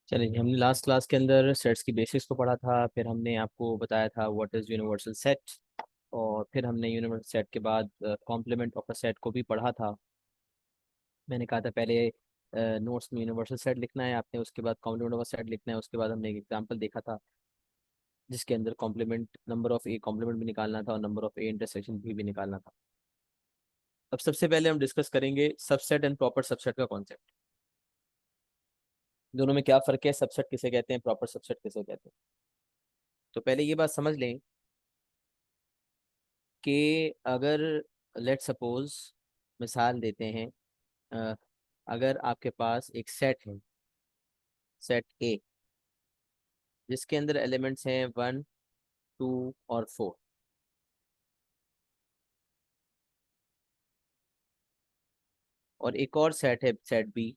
चलिए, हमने last class के अंदर सेट्स की बेसिक्स को पढ़ा था। फिर हमने आपको बताया था व्हाट इज़ यूनिवर्सल सेट। और फिर हमने यूनिवर्सल सेट के बाद कॉम्प्लीमेंट ऑफ अ सेट को भी पढ़ा था। मैंने कहा था पहले नोट्स में यूनिवर्सल सेट लिखना है आपने, उसके बाद कॉम्प्लीमेंट ऑफ अ सेट लिखना है। उसके बाद हमने एक एग्जांपल देखा था जिसके अंदर complement number of A complement भी निकालना था और नंबर ऑफ ए इंटरसेक्शन भी निकालना था। अब सबसे पहले हम डिस्कस करेंगे सबसेट एंड प्रॉपर सबसेट का कॉन्सेप्ट। दोनों में क्या फ़र्क है, सबसेट किसे कहते हैं, प्रॉपर सबसेट किसे कहते हैं। तो पहले ये बात समझ लें कि अगर लेट सपोज मिसाल देते हैं, अ, अगर आपके पास एक सेट है, सेट ए, जिसके अंदर एलिमेंट्स हैं 1, 2 और 4। और एक और सेट है सेट बी,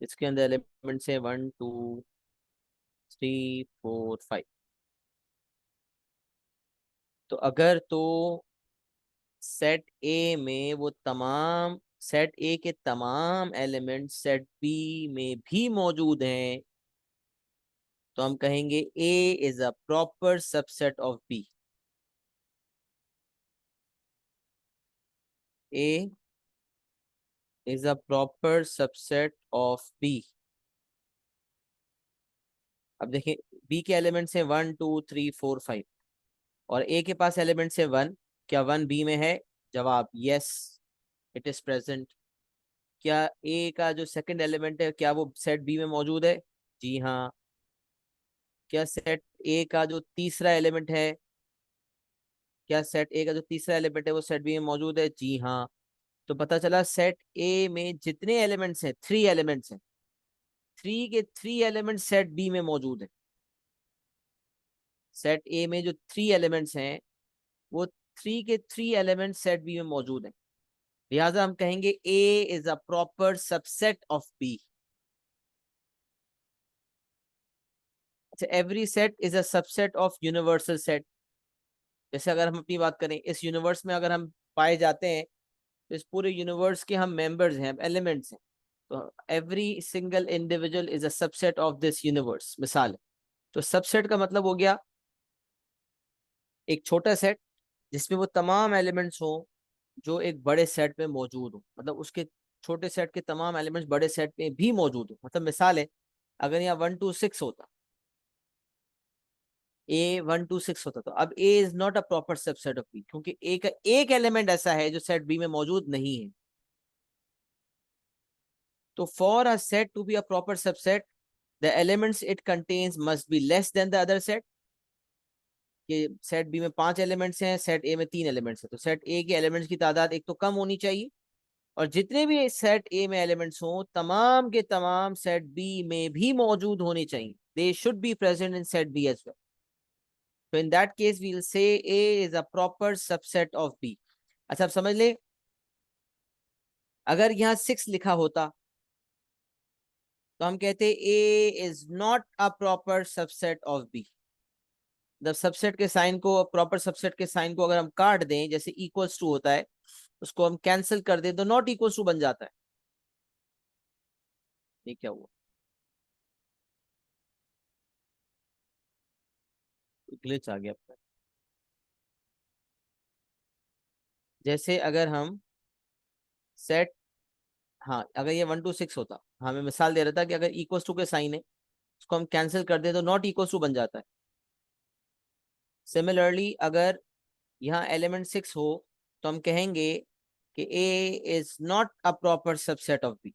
जिसके अंदर एलिमेंट्स हैं 1, 2, 3, 4, 5। तो अगर तो सेट ए में वो तमाम सेट ए के तमाम एलिमेंट सेट बी में भी मौजूद हैं, तो हम कहेंगे A is a proper subset of B. A is a proper subset of B. अब देखिए, बी के एलिमेंट्स हैं 1, 2, 3, 4, 5 और ए के पास एलिमेंट्स है 1। क्या 1 बी में है? जवाब यस, इट इज प्रेजेंट। क्या ए का जो सेकंड एलिमेंट है, क्या वो सेट बी में मौजूद है? जी हाँ। क्या सेट ए का जो तीसरा एलिमेंट है, क्या सेट ए का जो तीसरा एलिमेंट है वो सेट बी में मौजूद है? जी हाँ। तो पता चला सेट ए में जितने एलिमेंट्स हैं, 3 एलिमेंट्स हैं, 3 के 3 एलिमेंट सेट बी में मौजूद है। सेट ए में जो 3 एलिमेंट्स हैं, वो 3 के 3 एलिमेंट सेट बी में मौजूद है। लिहाजा हम कहेंगे A is a proper subset of B. अच्छा, every set is a subset of universal set. जैसे अगर हम अपनी बात करें, इस यूनिवर्स में अगर हम पाए जाते हैं, तो इस पूरे यूनिवर्स के हम मेंबर्स हैं, एलिमेंट्स हैं। तो every single individual is a subset of this universe. मिसाल है, तो सबसेट का मतलब हो गया एक छोटा सेट जिसमें वो तमाम एलिमेंट्स हो जो एक बड़े सेट में मौजूद हो, मतलब उसके छोटे सेट के तमाम एलिमेंट्स बड़े सेट में भी मौजूद हो। मतलब मिसाल है, अगर यहाँ 1, 2, 6 होता, ए 1, 2, 6 होता, तो अब A is not a proper subset of B, क्योंकि ए का एक एलिमेंट ऐसा है जो सेट बी में मौजूद नहीं है। तो for a set to be a proper subset, the elements it contains must be less than the other set. कि सेट बी में 5 एलिमेंट्स हैं, सेट ए में 3 एलिमेंट्स हैं, तो सेट ए के एलिमेंट्स की तादाद एक तो कम होनी चाहिए, और जितने भी सेट ए में एलिमेंट्स हों तमाम के तमाम सेट बी में भी मौजूद होने चाहिए। They should be present in set B as well. तो in that case we will say A is a proper subset of B. अच्छा, अब समझ ले, अगर यहाँ 6 लिखा होता तो हम कहते A is not a proper subset of B. जब सबसेट के साइन को, प्रॉपर सबसेट के साइन को अगर हम काट दें, जैसे इक्वल्स टू होता है, उसको हम कैंसिल कर दें तो नॉट इक्वल्स टू बन जाता है। ये क्या हुआ? ग्लिच आ गया अपना। जैसे अगर हम सेट, हाँ, अगर ये 1, 2, 6 होता, हाँ मैं मिसाल दे रहा था कि अगर इक्वल्स टू के साइन है, उसको हम कैंसिल कर दें तो नॉट इक्वल्स टू बन जाता है। सिमिलरली अगर यहाँ एलिमेंट 6 हो, तो हम कहेंगे कि A is not a proper subset of B.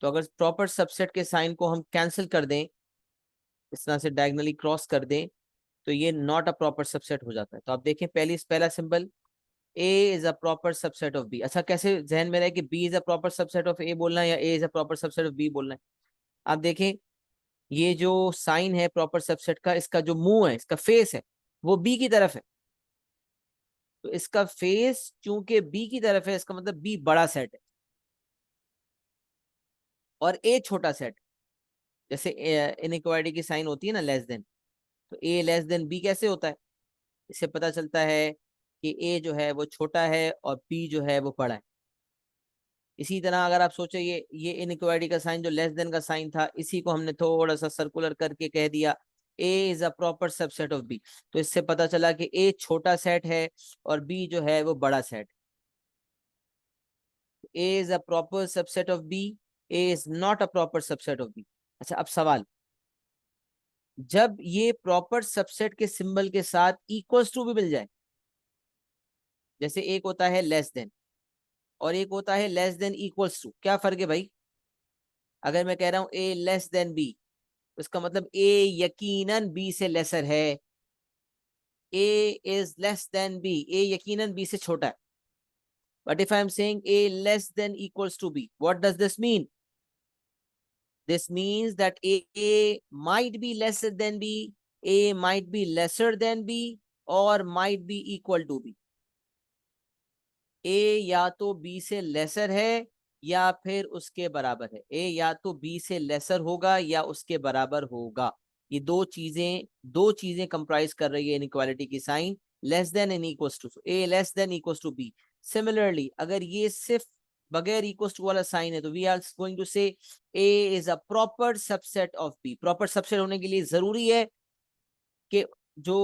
तो अगर प्रॉपर सबसेट के साइन को हम कैंसिल कर दें, इस तरह से डायगनली क्रॉस कर दें, तो ये नॉट अ प्रॉपर सबसेट हो जाता है। तो आप देखें, पहला symbol A is a proper subset of B. अच्छा, कैसे जहन में रहे कि B is a proper subset of A बोलना है या A is a proper subset of B बोलना है? आप देखें, ये जो साइन है प्रॉपर सबसेट का, इसका जो मुंह है, इसका फेस है, वो बी की तरफ है। तो इसका फेस चूंकि बी की तरफ है, इसका मतलब बी बड़ा सेट है और ए छोटा सेट। जैसे इनइक्वालिटी की साइन होती है ना, लेस देन, तो ए लेस देन बी कैसे होता है? इससे पता चलता है कि ए जो है वो छोटा है और बी जो है वो बड़ा है। इसी तरह अगर आप सोचो ये इनइक्वालिटी का साइन जो लेस देन का साइन था, इसी को हमने थोड़ा सा सर्कुलर करके कह दिया A is a proper subset of B. तो इससे पता चला कि ए छोटा सेट है और बी जो है वो बड़ा set. A is a proper subset of B, A is not a proper subset of B. अच्छा, अब सवाल, जब ये प्रॉपर सबसेट के सिंबल के साथ इक्वल्स टू भी मिल जाए, जैसे एक होता है लेस देन और एक होता है लेस देन इक्वल्स टू, क्या फर्क है भाई? अगर मैं कह रहा हूं ए लेस देन बी, उसका मतलब ए यकीनन बी से लेसर है। A is less than B, A यकीनन बी से छोटा है। But if I am saying A less than equals to B, what does this mean? This means that A might be lesser than B, A might be lesser than B, or might be equal to B. A या तो B से lesser है या फिर उसके बराबर है। A या तो B से लेसर होगा या उसके बराबर होगा। ये दो चीजें कंप्राइज कर रही है इनइक्वालिटी की sign, less than and equals to. A less than equals to B। Similarly अगर ये सिर्फ बगैर इक्वल्स टू वाला साइन है तो वी आर गोइंग टू से A is a proper subset of B। Proper subset होने के लिए जरूरी है कि जो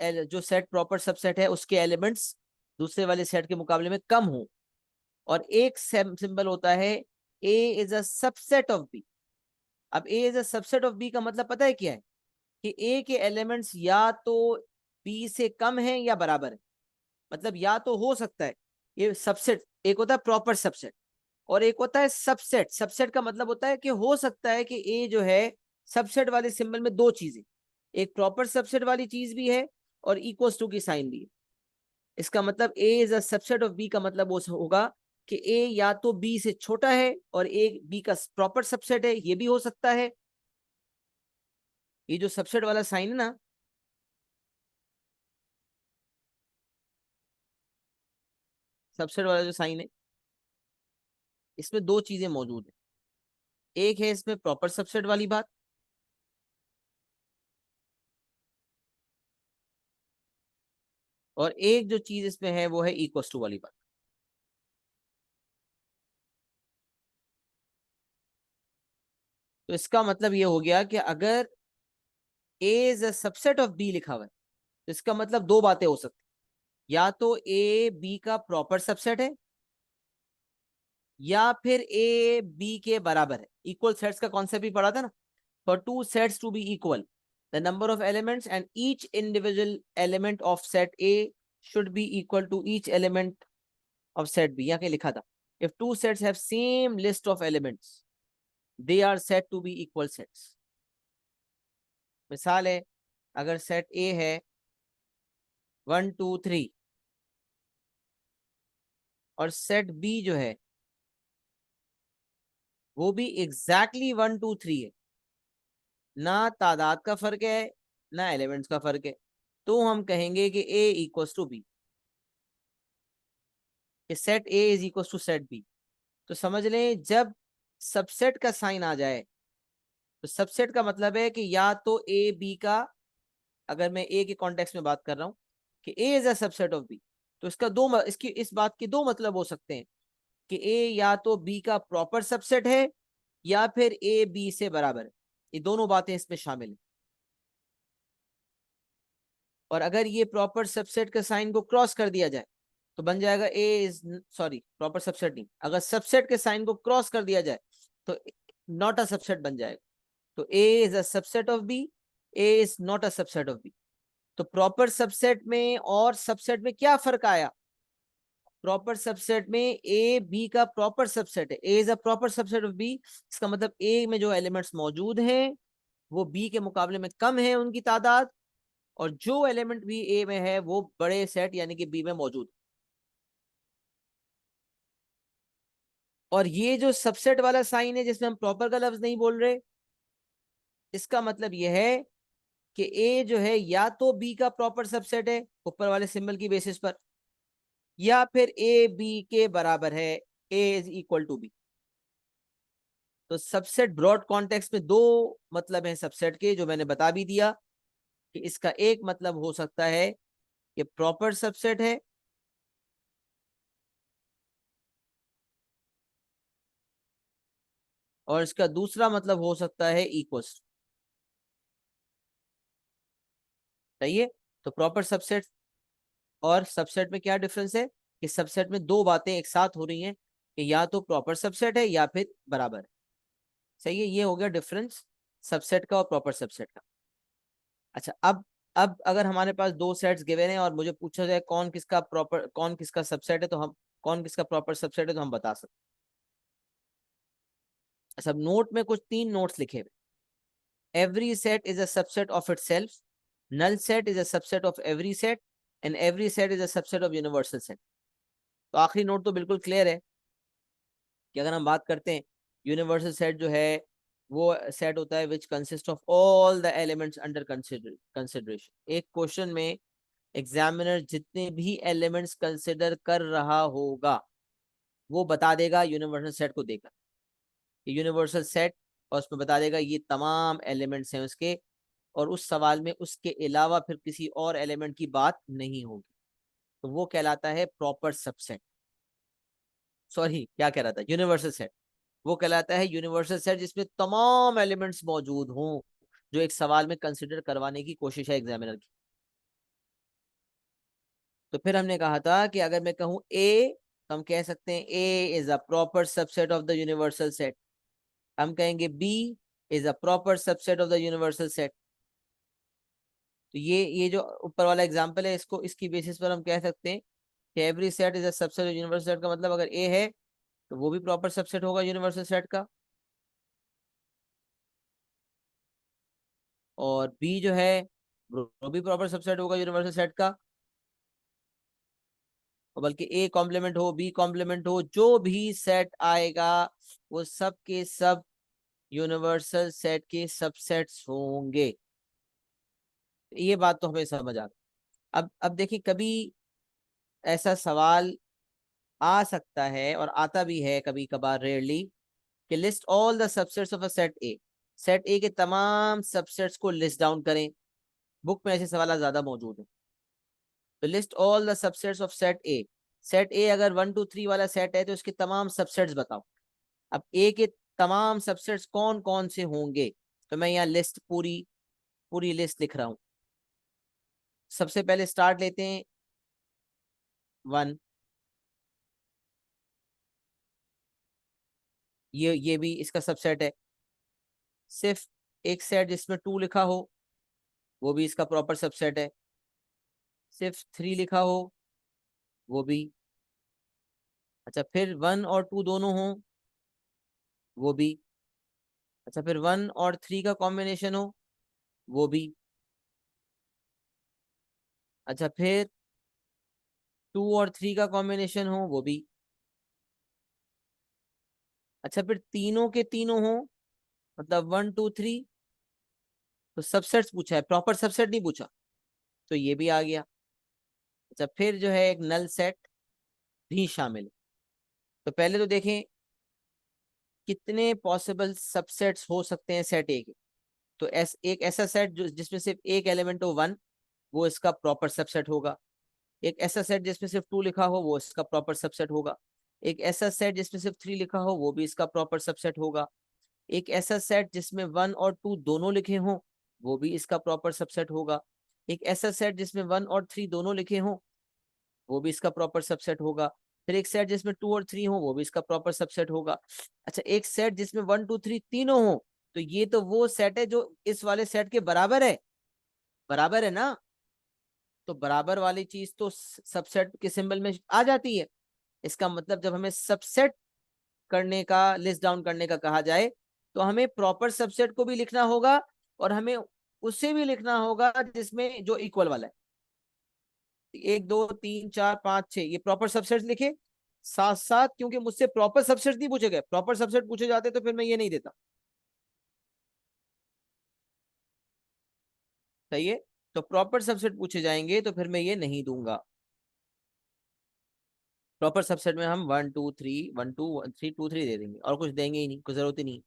जो सेट प्रॉपर सबसेट है उसके एलिमेंट्स दूसरे वाले सेट के मुकाबले में कम हो। और एक सिंबल होता है A is a subset of B. अब A is a subset of B का मतलब पता है क्या है? कि ए के एलिमेंट्स या तो बी से कम है या बराबर है। मतलब या तो हो सकता है ये सबसेट, एक होता है प्रॉपर सबसेट और एक होता है सबसेट। सबसेट का मतलब होता है कि हो सकता है कि ए जो है सबसेट वाले सिंबल में दो चीजें, एक प्रॉपर सबसेट वाली चीज भी है और इक्वल्स टू की साइन भी है। इसका मतलब A is a subset of B का मतलब वो होगा कि ए या तो बी से छोटा है और ए बी का प्रॉपर सबसेट है, ये भी हो सकता है। ये जो सबसेट वाला साइन है ना, सबसेट वाला जो साइन है, इसमें दो चीजें मौजूद है। एक है इसमें प्रॉपर सबसेट वाली बात, और एक जो चीज इसमें है वो है इक्वल्स टू वाली बात। तो इसका मतलब ये हो गया कि अगर A is a subset of B लिखा हुआ है तो इसका मतलब दो बातें हो सकती, या तो ए बी का प्रॉपर सबसेट है या फिर ए बी के बराबर है। इक्वल सेट्स का कॉन्सेप्ट भी पढ़ा था ना। For two sets to be equal, the number of elements and each individual element of set A should be equal to each element of set B. यहाँ के लिखा था if two sets have same list of elements they are set to be equal sets. मिसाल है, अगर set ए है 1 2 3 और set B जो है वो भी एग्जैक्टली 1 2 3 है, ना तादाद का फर्क है ना एलिमेंट्स का फर्क है, तो हम कहेंगे कि ए इक्वल्स टू बी, कि set A is equals to set B. तो समझ लें जब सबसेट का साइन आ जाए तो सबसेट का मतलब है कि या तो ए बी का, अगर मैं ए के कॉन्टेक्स्ट में बात कर रहा हूं कि A is a subset of B, तो इसका इसकी इस बात के दो मतलब हो सकते हैं कि ए या तो बी का प्रॉपर सबसेट है या फिर ए बी से बराबर है। ये दोनों बातें इसमें शामिल हैं। और अगर ये प्रॉपर सबसेट के साइन को क्रॉस कर दिया जाए तो बन जाएगा ए इज, सॉरी प्रॉपर सबसेट नहीं, अगर सबसेट के साइन को क्रॉस कर दिया जाए तो नॉट अ सबसेट बन जाएगा। तो A is a subset of B, A is not a subset of B. तो प्रॉपर सबसेट में और सबसेट में क्या फर्क आया? प्रॉपर सबसेट में ए बी का प्रॉपर सबसेट है, A is a proper subset of B. इसका मतलब ए में जो एलिमेंट्स मौजूद हैं वो बी के मुकाबले में कम है उनकी तादाद, और जो एलिमेंट भी ए में है वो बड़े सेट यानी कि बी में मौजूद। और ये जो सबसेट वाला साइन है जिसमें हम प्रॉपर का लफ्ज नहीं बोल रहे, इसका मतलब यह है कि ए जो है या तो बी का प्रॉपर सबसेट है ऊपर वाले सिंबल की बेसिस पर, या फिर ए बी के बराबर है, A is equal to be. तो सबसेट ब्रॉड कॉन्टेक्स्ट में दो मतलब हैं सबसेट के, जो मैंने बता भी दिया कि इसका एक मतलब हो सकता है कि प्रॉपर सबसेट है, और इसका दूसरा मतलब हो सकता है इक्वल्स। सही है। तो प्रॉपर सबसेट और सबसेट में क्या डिफरेंस है कि सबसेट में दो बातें एक साथ हो रही हैं कि या तो प्रॉपर सबसेट है या फिर बराबर है। सही है, ये हो गया डिफरेंस सबसेट का और प्रॉपर सबसेट का। अच्छा, अब अगर हमारे पास दो सेट्स गिवन है और मुझे पूछा जाए कौन किसका प्रॉपर कौन किसका सबसेट है, तो हम कौन किसका प्रॉपर सबसेट है तो हम बता सकते हैं। सब नोट में कुछ तीन नोट्स लिखे हुए। Every set is a subset of itself, null set is a subset of every set, and every set is a subset of universal set. तो आखिरी नोट तो बिल्कुल क्लियर है कि अगर हम बात करते हैं यूनिवर्सल सेट जो है वो सेट होता है which consist of all the elements under consideration. एक क्वेश्चन में एग्जामिनर जितने भी एलिमेंट्स कंसिडर कर रहा होगा वो बता देगा यूनिवर्सल सेट को देकर, यूनिवर्सल सेट, और उसमें बता देगा ये तमाम एलिमेंट्स हैं उसके, और उस सवाल में उसके अलावा फिर किसी और एलिमेंट की बात नहीं होगी, तो वो कहलाता है प्रॉपर सबसेट। सॉरी, क्या कह रहा था, यूनिवर्सल सेट। वो कहलाता है यूनिवर्सल सेट जिसमें तमाम एलिमेंट्स मौजूद हों जो एक सवाल में कंसिडर करवाने की कोशिश है एग्जामिनर की। तो फिर हमने कहा था कि अगर मैं कहूं ए, तो हम कह सकते हैं A is a proper subset of the universal set. हम कहेंगे B is a proper subset of the universal set. तो ये जो ऊपर वाला एग्जांपल है, इसको इसकी बेसिस पर हम कह सकते हैं कि every set is a subset of universal set का मतलब अगर ए है तो वो भी प्रॉपर सबसेट होगा यूनिवर्सल सेट का, और बी जो है वो भी प्रॉपर सबसेट होगा यूनिवर्सल सेट का। और बल्कि ए कॉम्प्लीमेंट हो बी कॉम्प्लीमेंट हो, जो भी सेट आएगा वो सब के सब यूनिवर्सल सेट के सबसेट्स होंगे। ये बात तो हमें समझ आ गई। अब देखिए, कभी ऐसा सवाल आ सकता है और आता भी है कभी कभार, रेयरली, कि list all the subsets of a set A. Set ए के तमाम सबसेट्स को लिस्ट डाउन करें। बुक में ऐसे सवाल ज्यादा मौजूद है। तो list all the subsets of set A. Set ए अगर 1 2 3 वाला सेट है तो इसके तमाम सबसेट्स बताओ। अब ए के तमाम सबसेट्स कौन कौन से होंगे, तो मैं यहाँ लिस्ट पूरी पूरी लिस्ट लिख रहा हूँ। सबसे पहले स्टार्ट लेते हैं 1। ये भी इसका सबसेट है। सिर्फ एक सेट जिसमें 2 लिखा हो वो भी इसका प्रॉपर सबसेट है। सिर्फ 3 लिखा हो वो भी। अच्छा, फिर 1 और 2 दोनों हो वो भी। अच्छा, फिर 1 और 3 का कॉम्बिनेशन हो वो भी। अच्छा, फिर 2 और 3 का कॉम्बिनेशन हो वो भी। अच्छा, फिर तीनों के तीनों हो, मतलब 1 2 3, तो सबसेट्स पूछा है, प्रॉपर सबसेट नहीं पूछा, तो ये भी आ गया। अच्छा, फिर जो है एक नल सेट भी शामिल है। तो पहले तो देखें कितने पॉसिबल सबसेट्स हो सकते हैं सेट ए के। तो एक ऐसा सेट जो जिसमें सिर्फ एक एलिमेंट हो 1, वो इसका प्रॉपर सबसेट होगा। एक ऐसा सेट जिसमें सिर्फ 2 लिखा हो वो इसका प्रॉपर सबसेट होगा। एक ऐसा सेट जिसमें सिर्फ 3 लिखा हो वो भी इसका प्रॉपर सबसेट होगा। एक ऐसा सेट जिसमें 1 और 2 दोनों लिखे हों वो भी इसका प्रॉपर सबसेट होगा। एक ऐसा सेट जिसमें 1 और 3 दोनों लिखे हों वो भी इसका प्रॉपर सबसेट होगा। फिर एक सेट जिसमें 2 और 3 हो वो भी इसका प्रॉपर सबसेट होगा। अच्छा, एक सेट जिसमें 1 2 3 तीनों हो, तो ये तो वो सेट है जो इस वाले सेट के बराबर है। बराबर है ना? तो बराबर वाली चीज तो सबसेट के सिंबल में आ जाती है। इसका मतलब जब हमें सबसेट करने का, लिस्ट डाउन करने का कहा जाए, तो हमें प्रॉपर सबसेट को भी लिखना होगा और हमें उसे भी लिखना होगा जिसमें जो इक्वल वाला है। 1 2 3 4 5 6 ये प्रॉपर सबसेट लिखे साथ साथ, क्योंकि मुझसे प्रॉपर सबसेट नहीं पूछे गए। प्रॉपर सबसेट पूछे जाते तो फिर मैं ये नहीं देता। सही है। तो प्रॉपर सबसेट पूछे जाएंगे तो फिर मैं ये नहीं दूंगा। प्रॉपर सबसेट में हम 1 2 3 1 2 3 दे देंगे और कुछ देंगे ही नहीं, कुछ जरूरत ही नहीं।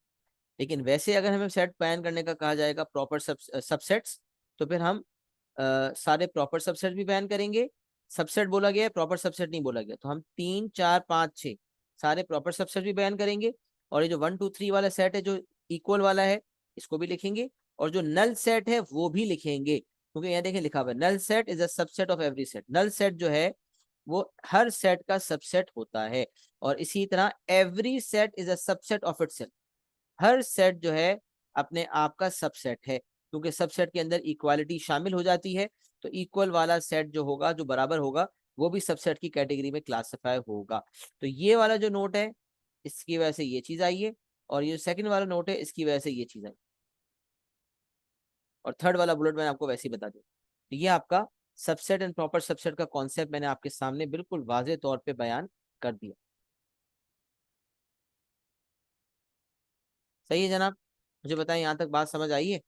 लेकिन वैसे अगर हमें सेट बयान करने का कहा जाएगा प्रॉपर सबसेट्स, तो फिर हम सारे प्रॉपर सबसेट भी बयान करेंगे। सबसेट बोला गया है, प्रॉपर सबसेट नहीं बोला गया, तो हम 3 4 5 6 सारे प्रॉपर सबसेट भी बयान करेंगे। और ये जो 1 2 3 वाला सेट है जो इक्वल वाला है, इसको भी लिखेंगे, और जो नल सेट है वो भी लिखेंगे, क्योंकि यहाँ देखें लिखा हुआ है null set is a subset of every set. Null set जो है वो हर सेट का सबसेट होता है, और इसी तरह every set is a subset of itself. Her set जो है अपने आप का सबसेट है, क्योंकि सबसेट के अंदर इक्वालिटी शामिल हो जाती है। तो इक्वल वाला सेट जो होगा, जो बराबर होगा, वो भी सबसेट की कैटेगरी में क्लासिफाई होगा। तो ये वाला जो नोट है, इसकी वजह से ये चीज आई है, और ये सेकंड वाला नोट है, इसकी वजह से ये चीज आई, और थर्ड वाला बुलेट मैंने आपको वैसे ही बता दिया। तो ये आपका सबसेट एंड प्रॉपर सबसेट का कॉन्सेप्ट मैंने आपके सामने बिल्कुल वाजे तौर पे बयान कर दिया। सही है जनाब? मुझे बताएं, यहाँ तक बात समझ आई है?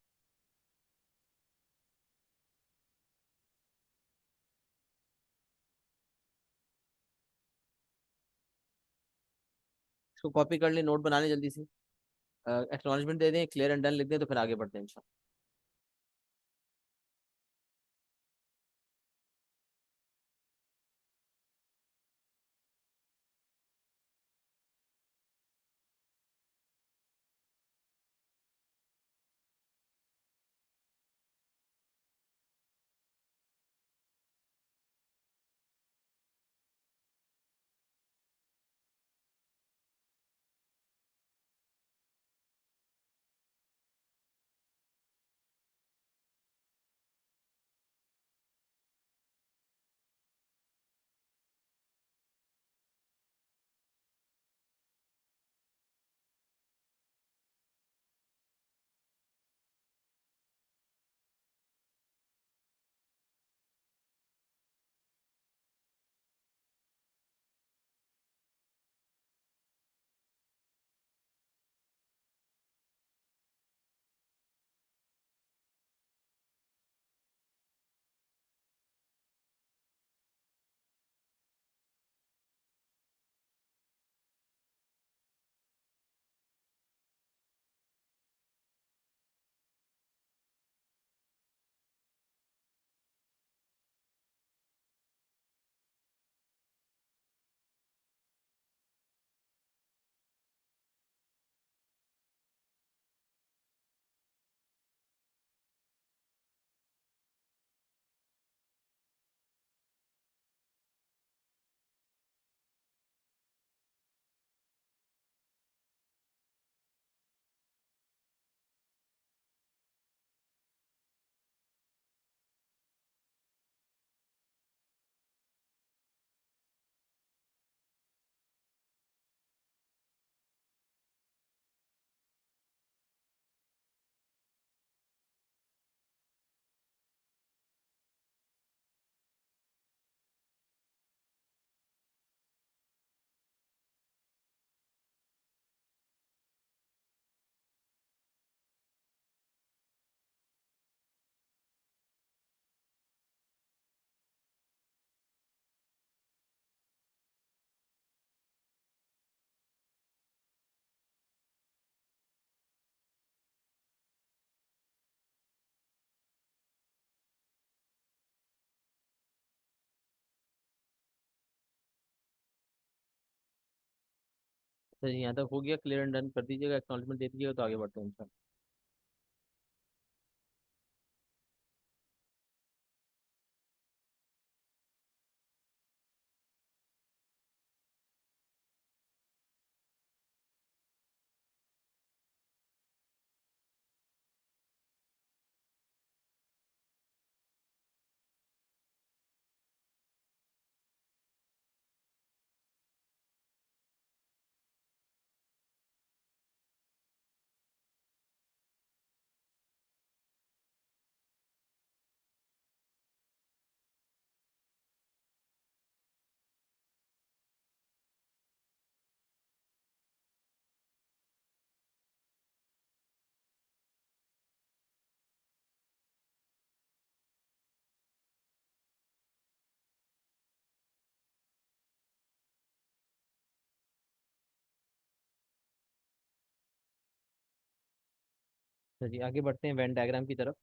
इसको कॉपी कर ले, नोट बना ले जल्दी से, एक्नॉलेजमेंट दे दें, क्लियर एंड डन लिख दें, तो फिर आगे बढ़ते हैं इंशाल्लाह। तो यहाँ तक हो गया, क्लियर एंड डन कर दीजिएगा, एक्नॉलेजमेंट दे दीजिएगा, तो आगे बढ़ते हैं इंशाल्लाह। तो जी आगे बढ़ते हैं वेन डायग्राम की तरफ।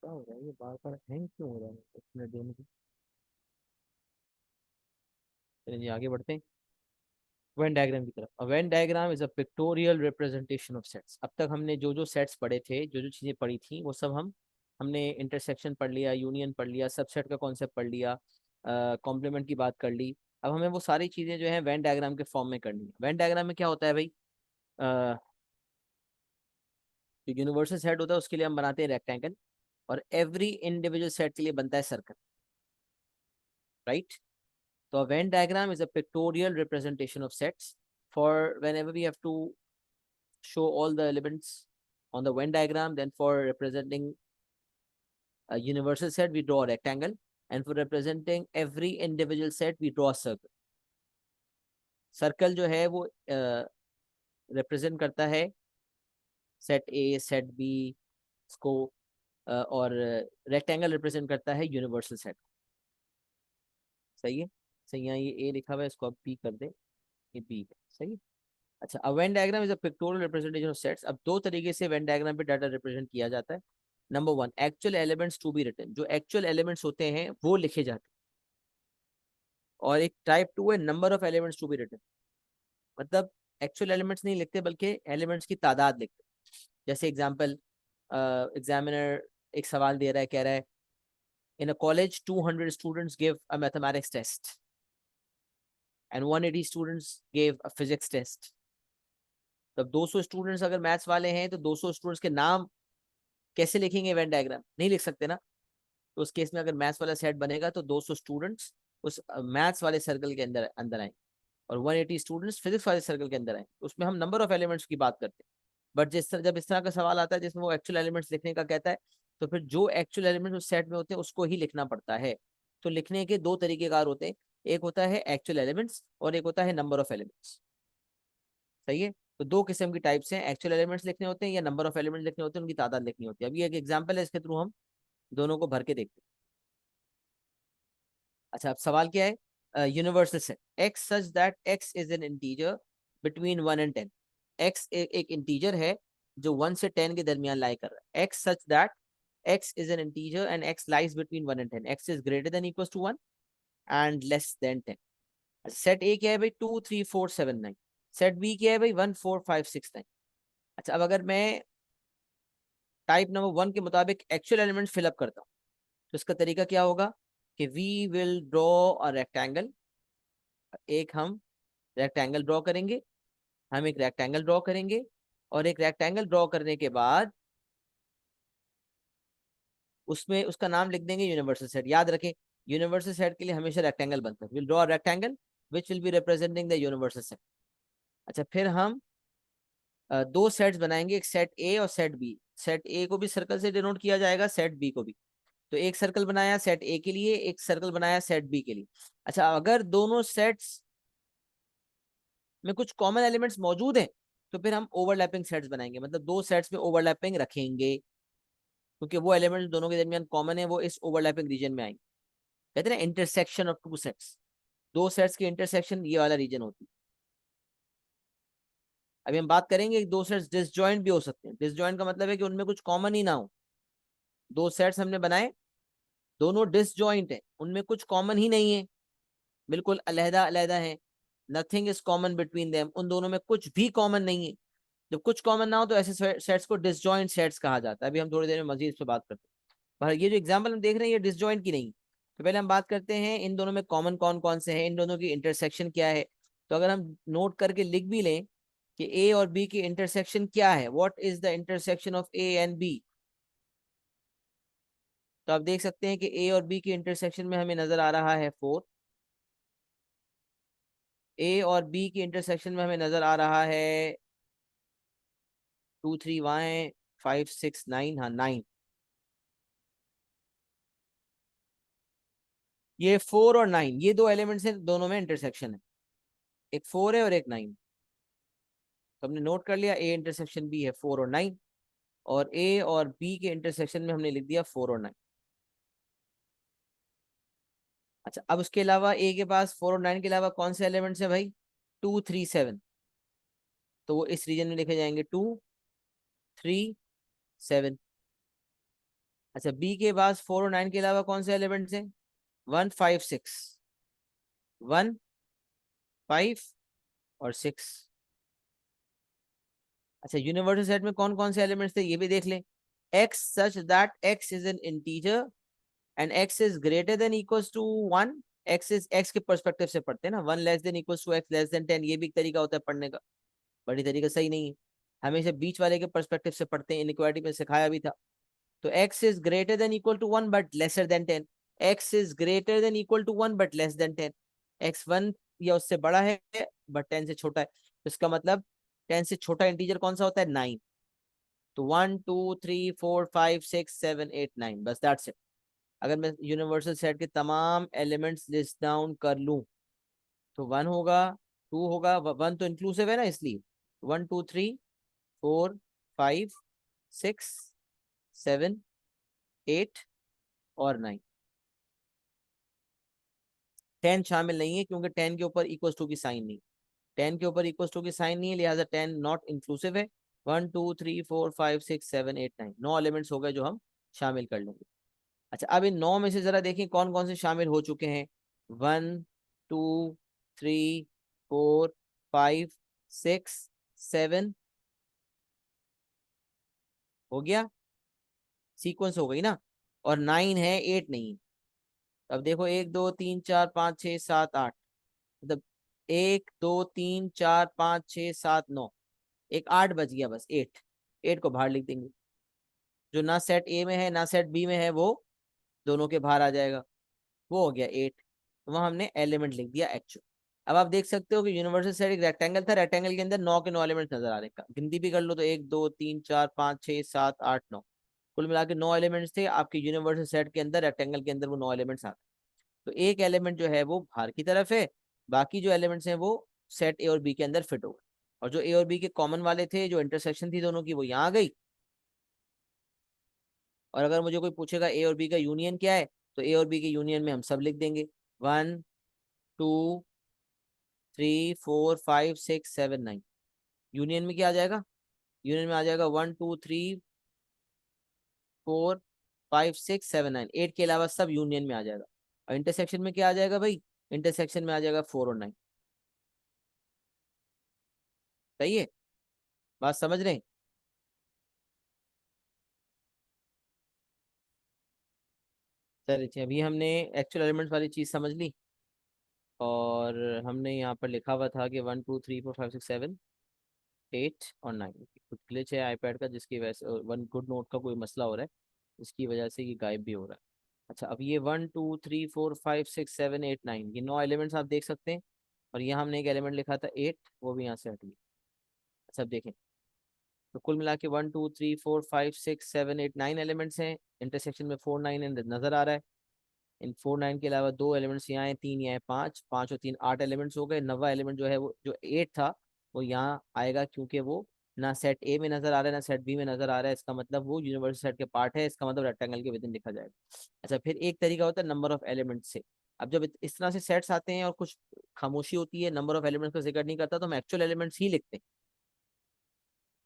क्या हो रहा है, ये बार बार हैंग क्यों हो रहा है इसमें दोनों की? चलिए जी आगे बढ़ते हैं। वेन डायग्राम की तरफ। When diagram is a pictorial representation of sets. अब तक हमने जो जो सेट्स पढ़े थे, जो जो चीजें पढ़ी थी, वो सब हमने इंटरसेक्शन पढ़ लिया, यूनियन पढ़ लिया, सबसेट का कॉन्सेप्ट पढ़ लिया, कॉम्प्लीमेंट की बात कर ली। अब हमें वो सारी चीजें जो है वेन डायग्राम के फॉर्म में करनी है। वेन डायग्राम में क्या होता है भाई, जो यूनिवर्सल सेट होता है उसके लिए हम बनाते हैं रेक्टेंगल, और एवरी इंडिविजुअल सेट के लिए बनता है circle, right. So a Venn diagram is a pictorial representation of sets. For whenever we have to show all the elements on the Venn diagram, then for representing a universal set, we draw a rectangle. And for representing every individual set, we draw a circle. Circle जो है वो represent करता है set A, set B इसको, और rectangle represent करता है universal set। सही है, सही है, ये A लिखा हुआ है, इसको अब B कर दे, ये B है, सही है। अच्छा, अब Venn diagram is a pictorial representation of sets. अब दो तरीके से वेन डायग्राम पे डाटा रिप्रेजेंट किया जाता है। Number one, actual elements to be written, जो एक्चुअल एलिमेंट्स होते हैं वो लिखे जाते हैं। और एक टाइप टू है number of elements to be written, मतलब एक्चुअल एलिमेंट्स नहीं लिखते बल्कि एलिमेंट्स की तादाद लिखते हैं। जैसे एग्जाम्पल, एग्जामिनर एक सवाल दे रहा है, कह रहा है in a college 200 students give a mathematics test and 180 students give a physics test. तब 200 स्टूडेंट्स अगर मैथ्स वाले हैं तो 200 स्टूडेंट्स के नाम कैसे लिखेंगे वेन डायग्राम, नहीं लिख सकते ना। तो उस केस में अगर मैथ्स वाला सेट बनेगा तो 200 स्टूडेंट्स उस मैथ्स वाले सर्कल के अंदर अंदर आएंगे, और 180 स्टूडेंट्स फिजिक्स वाले सर्कल के अंदर आएंगे। उसमें हम नंबर ऑफ एलिमेंट्स की बात करते हैं। बट जिस तरह जब इस तरह का सवाल आता है जिसमें वो एक्चुअल एलिमेंट्स लिखने का कहता है, तो फिर जो एक्चुअल एलिमेंट्स उस सेट में होते हैं उसको ही लिखना पड़ता है। तो लिखने के दो तरीकेकार होते हैं, एक होता है एक्चुअल एलिमेंट्स और एक होता है नंबर ऑफ एलिमेंट्स। सही है, तो दो किस्म की टाइप्स हैं, एक्चुअल एलिमेंट्स लिखने होते हैं या नंबर ऑफ एलिमेंट्स लिखने होते हैं, उनकी तादाद लिखनी होती है। अभी एक एग्जांपल है, इसके थ्रू हम दोनों को भर के देखते हैं। अच्छा, अब सवाल क्या है, universal set x such that x is an integer between 1 and 10। X एक इंटीजर है जो 1 से 10 के दरमियान लाई कर रहा है। X such that x is an integer and x lies between 1 and 10। X is greater than equal to 1 and less than 10। Set A क्या है भाई, 2 3 4 7 9। सेट बी क्या है भाई, 1 4 5 6 9। अच्छा, अब अगर मैं टाइप नंबर 1 के मुताबिक एक्चुअल एलिमेंट फिलअप करता हूँ, तो इसका तरीका क्या होगा कि we will draw a rectangle. एक हम रेक्टेंगल ड्रॉ करेंगे, हम एक रेक्टेंगल ड्रॉ करेंगे, और एक रेक्टेंगल ड्रॉ करने के बाद उसमें उसका नाम लिख देंगे यूनिवर्सल सेट। याद रखें, यूनिवर्सल सेट के लिए हमेशा रेक्टेंगल बनता है। Will draw rectangle which will be representing the universal set. अच्छा, फिर हम दो सेट्स बनाएंगे, एक सेट ए और सेट बी। सेट ए को भी सर्कल से डिनोट किया जाएगा, सेट बी को भी। तो एक सर्कल बनाया सेट ए के लिए, एक सर्कल बनाया सेट बी के लिए। अच्छा, अगर दोनों सेट्स में कुछ कॉमन एलिमेंट्स मौजूद हैं तो फिर हम ओवरलैपिंग सेट्स बनाएंगे, मतलब दो सेट्स में ओवरलैपिंग रखेंगे, क्योंकि वो एलिमेंट्स दोनों के दरमियान कॉमन है, वो इस ओवरलैपिंग रीजन में आएंगे। कहते हैं ना इंटरसेक्शन ऑफ टू सेट्स, दो सेट्स की इंटरसेक्शन ये वाला रीजन होती है। अभी हम बात करेंगे कि दो सेट्स डिसजॉइंट भी हो सकते हैं। डिसजॉइंट का मतलब है कि उनमें कुछ कॉमन ही ना हो। दो सेट्स हमने बनाए, दोनों डिसजॉइंट है, उनमें कुछ कॉमन ही नहीं है, बिल्कुल अलहदा अलहदा है। Nothing is common between them, उन दोनों में कुछ भी कॉमन नहीं है। जब कुछ कॉमन ना हो तो ऐसे सेट्स को डिसजॉइंट सेट्स कहा जाता है। अभी हम थोड़ी देर में मजीद इस पर बात करते हैं। पर ये जो एग्जांपल हम देख रहे हैं ये डिसजॉइंट की नहीं। तो पहले हम बात करते हैं इन दोनों में कॉमन कौन कौन से हैं, इन दोनों की इंटरसेक्शन क्या है। तो अगर हम नोट करके लिख भी लें कि ए और बी की इंटरसेक्शन क्या है, what is the intersection of A and B, तो आप देख सकते हैं कि ए और बी की इंटरसेक्शन में हमें नजर आ रहा है 4। ए और बी की इंटरसेक्शन में हमें नजर आ रहा है 2 3 5 6 9, हाँ 9। ये 4 और 9 ये दो एलिमेंट्स हैं, दोनों में इंटरसेक्शन है, एक 4 है और एक 9। तो हमने नोट कर लिया ए इंटरसेक्शन बी है 4 और 9, और ए और बी के इंटरसेक्शन में हमने लिख दिया 4 और 9। अच्छा, अब उसके अलावा ए के पास 4 और 9 के अलावा कौन से एलिमेंट्स है भाई, 2 3 7। तो वो इस रीजन में लिखे जाएंगे 2 3 7। अच्छा, बी के पास 4 और 9 के अलावा कौन से एलिमेंट्स हैं, 1 5 6, 1 5 और 6। अच्छा, यूनिवर्सल सेट में कौन कौन से एलिमेंट्स थे ये भी देख लें। x such that x is an integer and x is greater than equals to 1। x is x के पर्सपेक्टिव से पढ़ते हैं ना, 1 less than equals to x less than 10, ये भी एक तरीका होता है पढ़ने का। बड़ी तरीका सही नहीं है, हमेशा बीच वाले के पर्सपेक्टिव से पढ़ते हैं, इनइक्वालिटी में सिखाया भी था। तो x is greater than equal to 1 but lesser than 10। x is greater than equal to 1 but less than 10। x 1 या उससे बड़ा है बट 10 से छोटा है, तो इसका मतलब 10 से छोटा इंटीजर कौन सा होता है, 9। तो 1 2 3 4 5 6 7 8 9, बस दैट्स इट। अगर मैं यूनिवर्सल सेट के तमाम एलिमेंट्स लिस्ट डाउन कर लूं तो 1 होगा, 2 होगा, 1 तो इंक्लूसिव है ना इसलिए, 1 2 3 4 5 6 7 8 और 9। 10 शामिल नहीं है क्योंकि 10 के ऊपर इक्वल टू की साइन नहीं, 10 के ऊपर इक्वल टू की साइन नहीं है, लिहाजा 10 नॉट इंक्लूसिव है। 1 2 3 4 5 6 7 8 9, 9 एलिमेंट्स हो गए जो हम शामिल कर लेंगे। अच्छा, अब इन 9 में से जरा देखें कौन कौन से शामिल हो चुके हैं। 1 2 3 4 5 6 7 हो गया, सीक्वेंस हो गई ना, और 9 है, 8 नहीं। अब देखो 1 2 3 4 5 6 7 8, मतलब 1 2 3 4 5 6 7 9, एक 8 बच गया, बस 8। 8 को बाहर लिख देंगे, जो ना सेट ए में है ना सेट बी में है वो दोनों के बाहर आ जाएगा, वो हो गया 8। तो वहां हमने एलिमेंट लिख दिया एक्चुअल। अब आप देख सकते हो कि यूनिवर्सल सेट एक रेक्टेंगल था, रेक्टेंगल के अंदर 9 के 9 एलिमेंट्स नजर आ रहे हैं, गिनती भी कर लो तो 1 2 3 4 5 6 7 8 9, कुल मिला के 9 एलिमेंट्स थे आपके यूनिवर्सल सेट के अंदर, रेक्टेंगल के अंदर वो 9 एलिमेंट्स आते। तो एक एलिमेंट जो है वो बाहर की तरफ है, बाकी जो एलिमेंट्स हैं वो सेट ए और बी के अंदर फिट हो गए, और जो ए और बी के कॉमन वाले थे, जो इंटरसेक्शन थी दोनों की, वो यहाँ आ गई। और अगर मुझे कोई पूछेगा ए और बी का यूनियन क्या है, तो ए और बी के यूनियन में हम सब लिख देंगे, 1 2 3 4 5 6 7 9। यूनियन में क्या आ जाएगा, यूनियन में आ जाएगा 1 2 3 4 5 6 7 9, 8 के अलावा सब यूनियन में आ जाएगा। और इंटरसेक्शन में क्या आ जाएगा भाई, इंटरसेक्शन में आ जाएगा 4 और 9। सही है, बात समझ रहे हैं। चलिए, अभी हमने एक्चुअल एलिमेंट्स वाली चीज समझ ली, और हमने यहाँ पर लिखा हुआ था कि 1 2 3 4 5 6 7 8 और 9। कुछ ग्लिच है आईपैड का जिसकी वजह से, वन गुड नोट का कोई मसला हो रहा है, इसकी वजह से ये गायब भी हो रहा है। अच्छा, अब ये 1 2 3 4 5 6 7 8 9, ये 9 एलिमेंट्स आप देख सकते हैं, और यहाँ हमने एक एलिमेंट लिखा था 8, वो भी यहाँ से हट गया। अच्छा, अब देखें तो कुल मिला के 1 2 3 4 5 6 7 8 9 एलिमेंट्स हैं, इंटरसेक्शन में 4 9 नजर आ रहा है। इन 4 9 के अलावा दो एलिमेंट्स यहाँ हैं, 3 यहाँ है, 5 5 और 3 8 एलिमेंट्स हो गए। नवा एलिमेंट जो है वो जो 8 था वो यहाँ आएगा, क्योंकि वो ना सेट ए में नजर आ रहा है ना सेट बी में नजर आ रहा है, इसका मतलब वो यूनिवर्सल सेट के पार्ट है, इसका मतलब रेक्टेंगल के विद इन लिखा जाएगा। अच्छा, फिर एक तरीका होता है नंबर ऑफ एलिमेंट से। अब जब इस तरह से सेट्स आते हैं और कुछ खामोशी होती है, नंबर ऑफ एलिमेंट्स का जिक्र नहीं करता, तो हम एक्चुअल एलिमेंट्स ही लिखते हैं।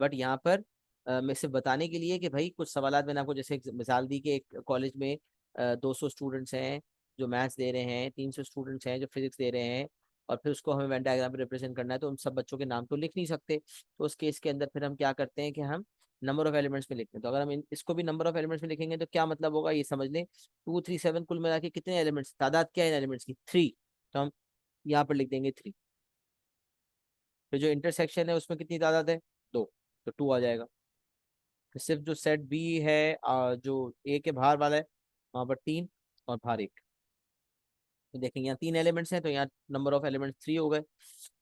बट यहाँ पर मैं सिर्फ बताने के लिए कि भाई कुछ सवालात मैंने आपको जैसे एक मिसाल दी कि एक कॉलेज में 200 स्टूडेंट्स हैं जो मैथ्स दे रहे हैं, 300 स्टूडेंट्स हैं जो फिजिक्स दे रहे हैं, और फिर उसको हमें वेन डायग्राम में रिप्रेजेंट करना है, तो उन सब बच्चों के नाम तो लिख नहीं सकते। तो उस केस के अंदर फिर हम क्या करते हैं कि हम नंबर ऑफ एलिमेंट्स में लिखते हैं। तो अगर हम इसको भी नंबर ऑफ एलिमेंट्स में लिखेंगे तो क्या मतलब होगा ये समझ लें, 2 3 7 कुल मिला के कितने एलिमेंट्स, तादाद क्या है इन एलिमेंट्स की, 3। तो हम यहाँ पर लिख देंगे 3। फिर जो इंटरसेक्शन है उसमें कितनी तादाद है, 2, तो 2 आ जाएगा। फिर सिर्फ जो सेट बी है, जो ए के बाहर वाला है, वहां पर 3 और बाहर 1। तो देखेंगे यहाँ 3 एलिमेंट्स हैं तो यहाँ नंबर ऑफ एलिमेंट्स 3 हो गए,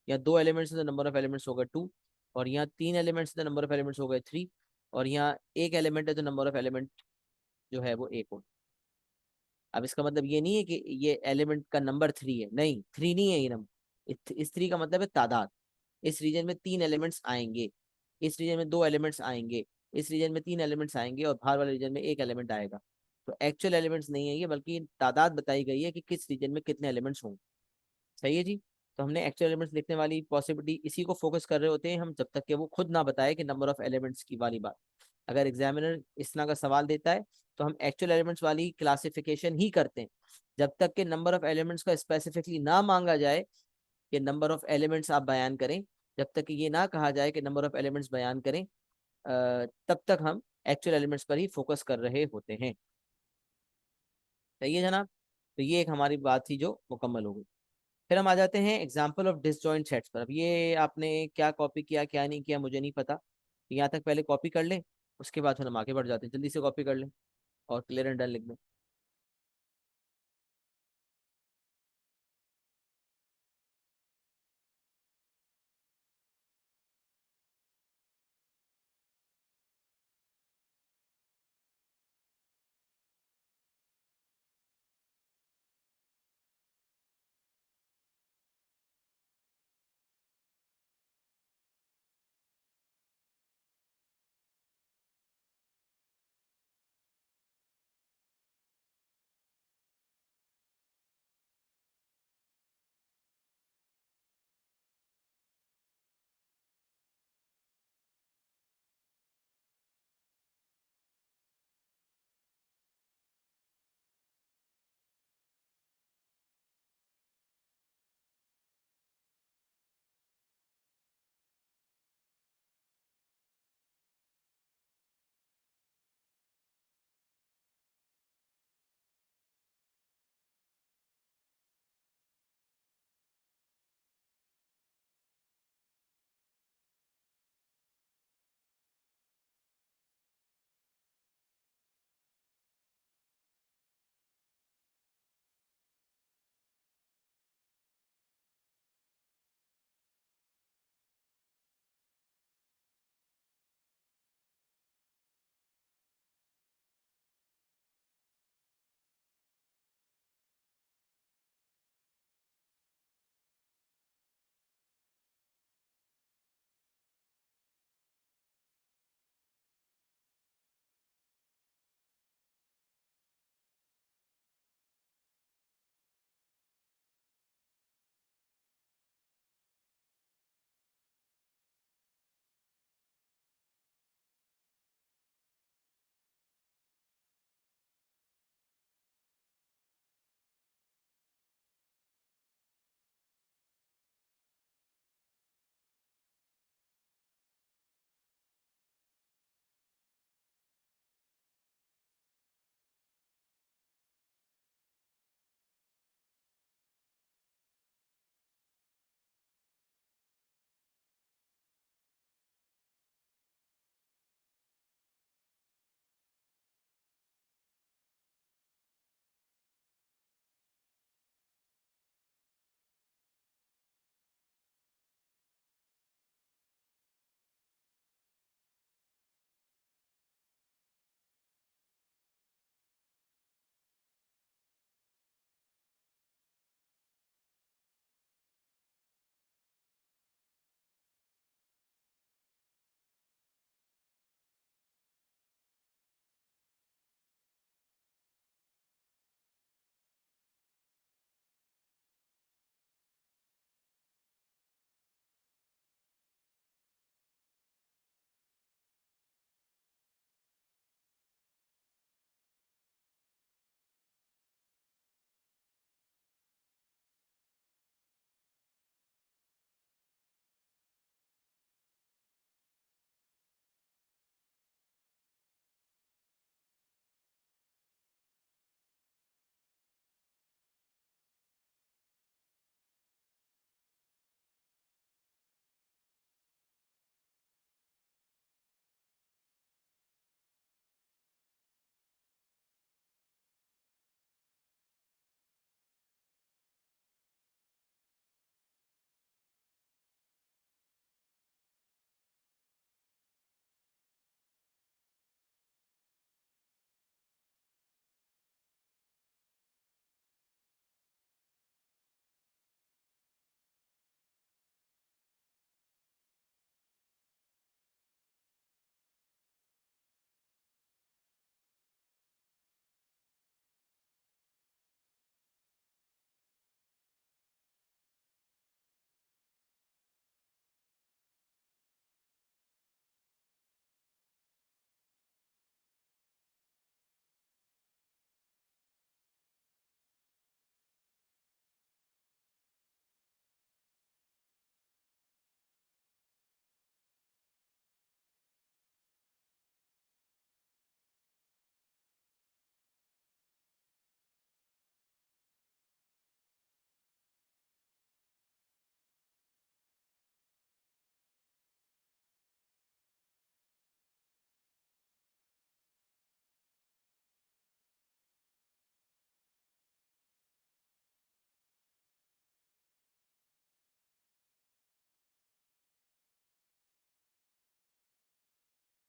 यहाँ 2 एलिमेंट्स हैं तो नंबर ऑफ एलिमेंट्स हो गए 2, और यहाँ 3 एलिमेंट्स हैं तो नंबर ऑफ एलिमेंट्स हो गए 3, और यहाँ एक एलिमेंट है तो नंबर ऑफ एलिमेंट जो है वो 1 हो। अब इसका मतलब ये नहीं है कि ये एलिमेंट का नंबर 3 है, नहीं 3 नहीं है ये नंबर, इस 3 का मतलब है तादाद। इस रीजन में 3 एलिमेंट्स आएंगे, इस रीजन में 2 एलिमेंट्स आएंगे, इस रीजन में 3 एलिमेंट्स आएंगे, और बाहर वाले रीजन में एक एलिमेंट आएगा। तो एक्चुअल एलिमेंट्स नहीं है ये, बल्कि तादाद बताई गई है कि किस रीजन में कितने एलिमेंट्स होंगे। सही है जी। तो हमने एक्चुअल एलिमेंट्स लिखने वाली पॉसिबिलिटी इसी को फोकस कर रहे होते हैं हम, जब तक कि वो खुद ना बताए कि नंबर ऑफ एलिमेंट्स की वाली बात। अगर एग्जामिनर इस तरह का सवाल देता है तो हम एक्चुअल एलिमेंट्स वाली क्लासिफिकेशन ही करते हैं, जब तक कि नंबर ऑफ एलिमेंट्स का स्पेसिफिकली ना मांगा जाए कि नंबर ऑफ एलिमेंट्स आप बयान करें, जब तक कि ये ना कहा जाए कि नंबर ऑफ एलिमेंट्स बयान करें, तब तक हम एक्चुअल एलिमेंट्स पर ही फोकस कर रहे होते हैं। सही है जनाब। तो ये एक हमारी बात थी जो मुकम्मल हो गई। फिर हम आ जाते हैं एग्जाम्पल ऑफ डिसजॉइंट सेट्स पर। अब ये आपने क्या कॉपी किया क्या नहीं किया मुझे नहीं पता, यहाँ तक पहले कॉपी कर लें, उसके बाद फिर हम आगे बढ़ जाते हैं। जल्दी से कॉपी कर लें और क्लियर एंड डन लिख दें।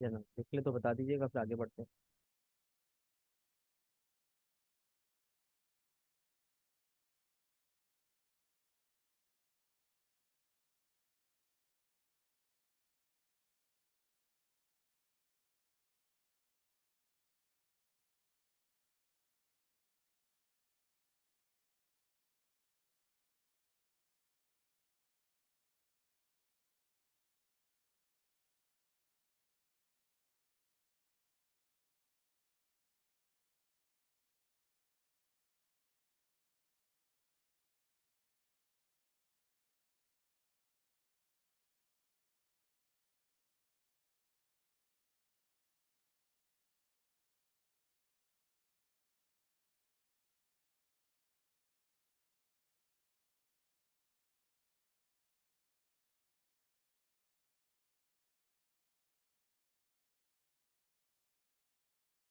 ना देख ले तो बता दीजिएगा, फिर आगे बढ़ते हैं।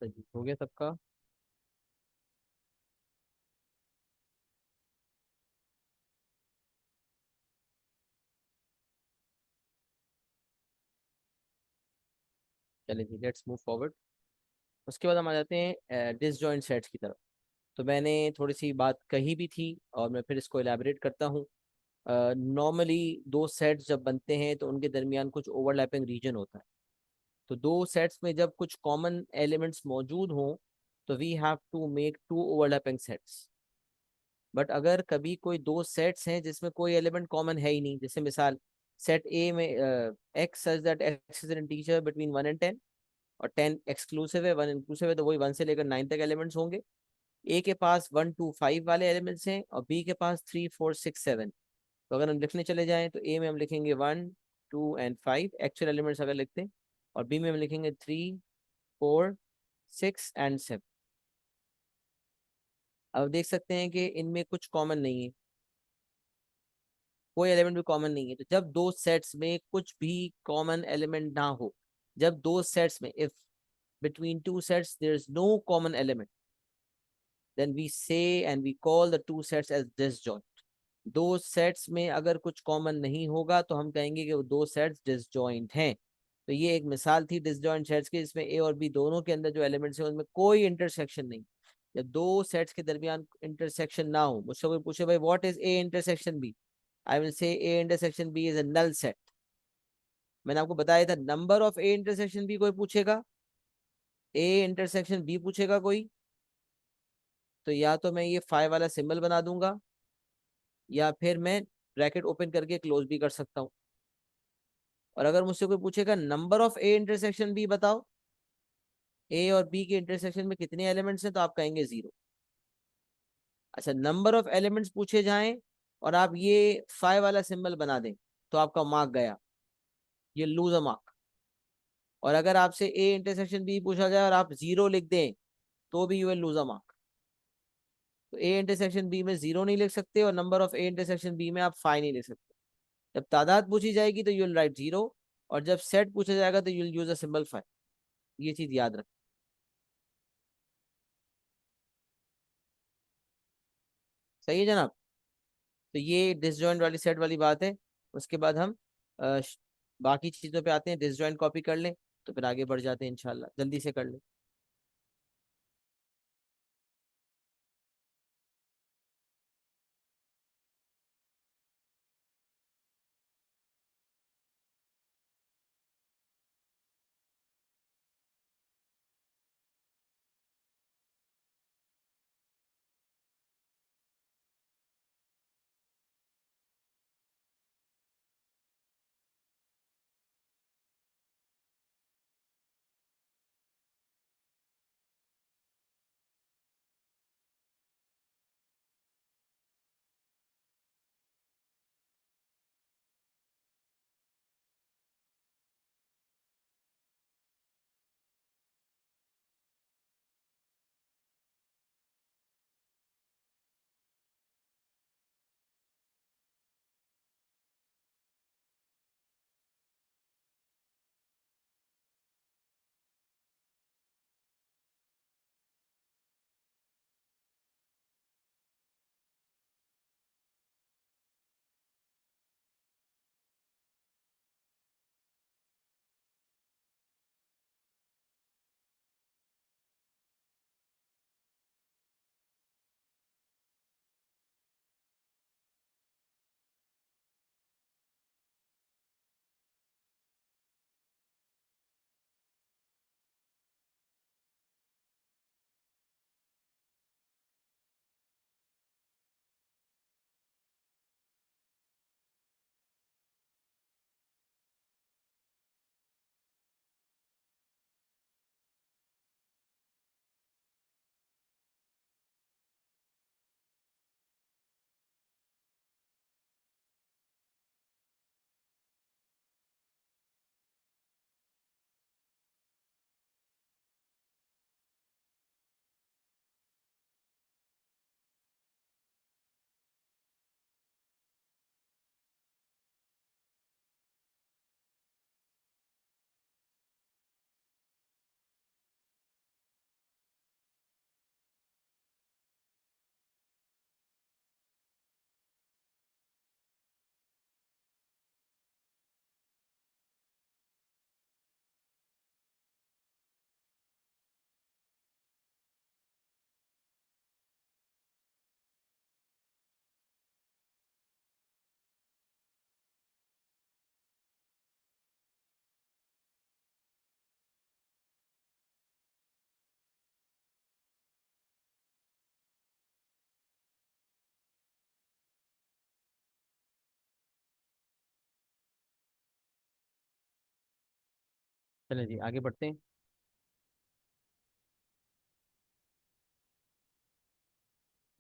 तो जी हो गया सबका। चलिए जी, लेट्स मूव फॉरवर्ड। उसके बाद हम आ जाते हैं डिसजॉइंट सेट्स की तरफ। तो मैंने थोड़ी सी बात कही भी थी और मैं फिर इसको एलैबोरेट करता हूँ। नॉर्मली दो सेट्स जब बनते हैं तो उनके दरमियान कुछ ओवरलैपिंग रीजन होता है। तो दो सेट्स में जब कुछ कॉमन एलिमेंट्स मौजूद हों तो we have to make two overlapping sets. But अगर कभी कोई दो सेट्स हैं जिसमें कोई एलिमेंट कॉमन है ही नहीं, जैसे मिसाल सेट ए में x such that x is an integer between 1 and 10, और 10 एक्सक्लूसिव है, 1 इंक्लूसिव है, तो वही 1 से लेकर 9 तक एलिमेंट्स होंगे। ए के पास 1 2 5 वाले एलिमेंट्स हैं और बी के पास 3 4 6 7। तो अगर हम लिखने चले जाएं तो ए में हम लिखेंगे 1 2 and 5 एक्चुअल एलिमेंट्स अगर लिखते हैं, और बी में हम लिखेंगे 3 4 6 and 7। अब देख सकते हैं कि इनमें कुछ कॉमन नहीं है, कोई एलिमेंट भी कॉमन नहीं है। तो जब दो सेट्स में कुछ भी कॉमन एलिमेंट ना हो, जब दो सेट्स में if between two sets there is no common element, then we say and we call the two sets as disjoint। दो सेट्स में अगर कुछ कॉमन नहीं होगा तो हम कहेंगे कि वो दो सेट्स डिसजॉइंट हैं। तो ये एक मिसाल थी डिसजॉइंट सेट्स की, जिसमें ए और बी दोनों के अंदर जो एलिमेंट्स हैं उनमें कोई इंटरसेक्शन नहीं। जब दो सेट्स के दरमियान इंटरसेक्शन ना हो, मुझसे कोई पूछे भाई what is A intersection B, I will say A intersection B is a null set. मैंने आपको बताया था number of A intersection B कोई पूछेगा, ए इंटरसेक्शन बी पूछेगा कोई, तो या तो मैं ये 5 वाला सिंबल बना दूंगा, या फिर मैं ब्रैकेट ओपन करके क्लोज भी कर सकता हूँ। और अगर मुझसे कोई पूछेगा number of A intersection B बताओ, ए और बी के इंटरसेक्शन में कितने एलिमेंट्स हैं, तो आप कहेंगे 0। अच्छा, नंबर ऑफ एलिमेंट्स पूछे जाएं और आप ये 5 वाला सिंबल बना दें, तो आपका मार्क गया, ये लूज अ मार्क। और अगर आपसे ए इंटरसेक्शन बी पूछा जाए और आप 0 लिख दें, तो भी you will lose a mark. तो ए इंटरसेक्शन बी में 0 नहीं लिख सकते, और number of A intersection B में आप 5 नहीं लिख सकते। जब तादाद पूछी जाएगी तो यू विल राइट 0, और जब सेट पूछा जाएगा तो you will use a symbol 5। ये चीज याद रख। सही है जनाब। तो ये डिसजॉइंट वाली सेट वाली बात है। उसके बाद हम बाकी चीजों पे आते हैं। डिसजॉइंट कॉपी कर लें तो फिर आगे बढ़ जाते हैं इंशाल्लाह, जल्दी से कर लें। चलें जी आगे बढ़ते हैं।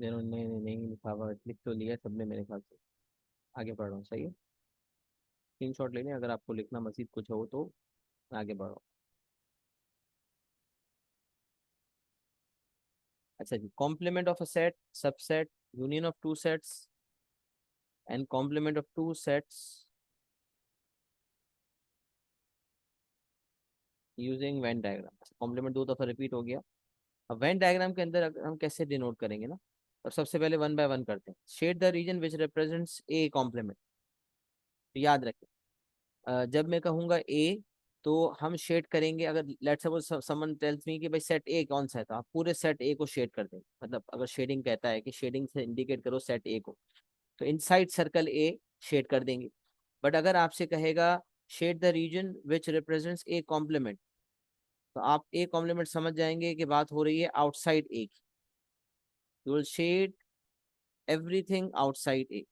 जिन्होंने नहीं लिखा हुआ लिख तो लिया सबने मेरे ख्याल से। आगे बढ़ रहा हूँ, सही है। स्क्रीन शॉट ले लें, अगर आपको लिखना मजीद कुछ हो तो आगे बढ़ो। अच्छा जी, complement of a set, subset, union of two sets and complement of two sets using Venn diagram. Complement दो दफा रिपीट हो गया। अब वेन डायग्राम के अंदर हम कैसे डिनोट करेंगे ना, और सबसे पहले वन बाय वन करते हैं। Shade the region which represents A complement. तो याद रखें, जब मैं कहूंगा ए, तो हम शेड करेंगे। अगर let's suppose someone tells me कि भाई सेट ए कौन सा है, तो आप पूरे सेट ए को शेड कर देंगे। मतलब अगर शेडिंग कहता है कि शेडिंग से इंडिकेट करो सेट ए को, तो इनसाइड सर्कल ए शेड कर देंगे। बट अगर आपसे कहेगा shade the region which represents A complement, तो आप ए कॉम्प्लीमेंट समझ जाएंगे कि बात हो रही है आउटसाइड ए की। You will shade everything outside A.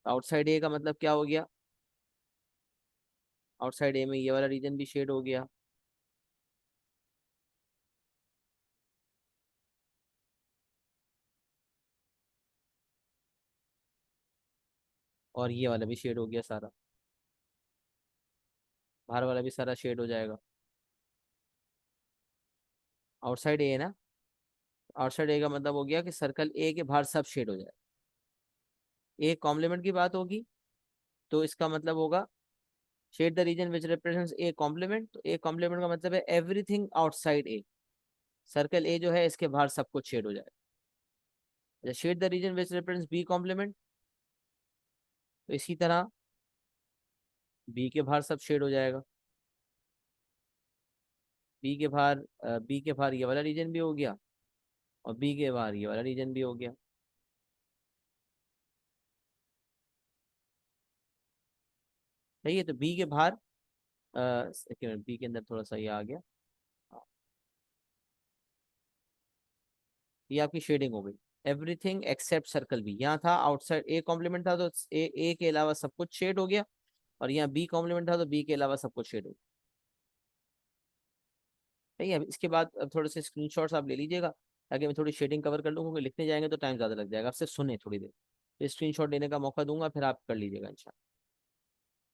Outside A का मतलब क्या हो गया, आउटसाइड ए में ये वाला रीजन भी शेड हो गया, और ये वाला भी शेड हो गया सारा, बाहर वाला भी सारा शेड हो जाएगा। आउटसाइड ए है ना, आउटसाइड ए का मतलब हो गया कि सर्कल ए के बाहर सब शेड हो जाए। ए कॉम्प्लीमेंट की बात होगी, तो इसका मतलब होगा shade the region which represents A complement. तो ए कॉम्प्लीमेंट का मतलब है everything outside A. Circle A जो है इसके बाहर सब कुछ शेड हो जाए। Shade the region which represents B complement, तो इसी तरह बी के बाहर सब शेड हो जाएगा। बी के बाहर ये वाला रीजन भी हो गया, और बी के बाहर ये वाला रीजन भी हो गया। सही है, तो बी के बाहर बी के अंदर थोड़ा सा ये आ गया। हाँ, ये आपकी शेडिंग हो गई। एवरीथिंग एक्सेप्ट सर्कल बी, यहाँ था आउटसाइड ए कॉम्प्लीमेंट था, तो ए के अलावा सब कुछ शेड हो गया। और यहाँ बी कॉम्प्लीमेंट था, तो बी के अलावा सब कुछ शेड हो गया। सही है। अब इसके बाद अब थोड़े से स्क्रीनशॉट्स आप ले लीजिएगा, ताकि मैं थोड़ी शेडिंग कवर कर लूँ, क्योंकि लिखने जाएंगे तो टाइम ज़्यादा लग जाएगा। आप सिर्फ सुने थोड़ी देर, तो स्क्रीनशॉट लेने का मौका दूंगा, फिर आप कर लीजिएगा इंशाल्लाह।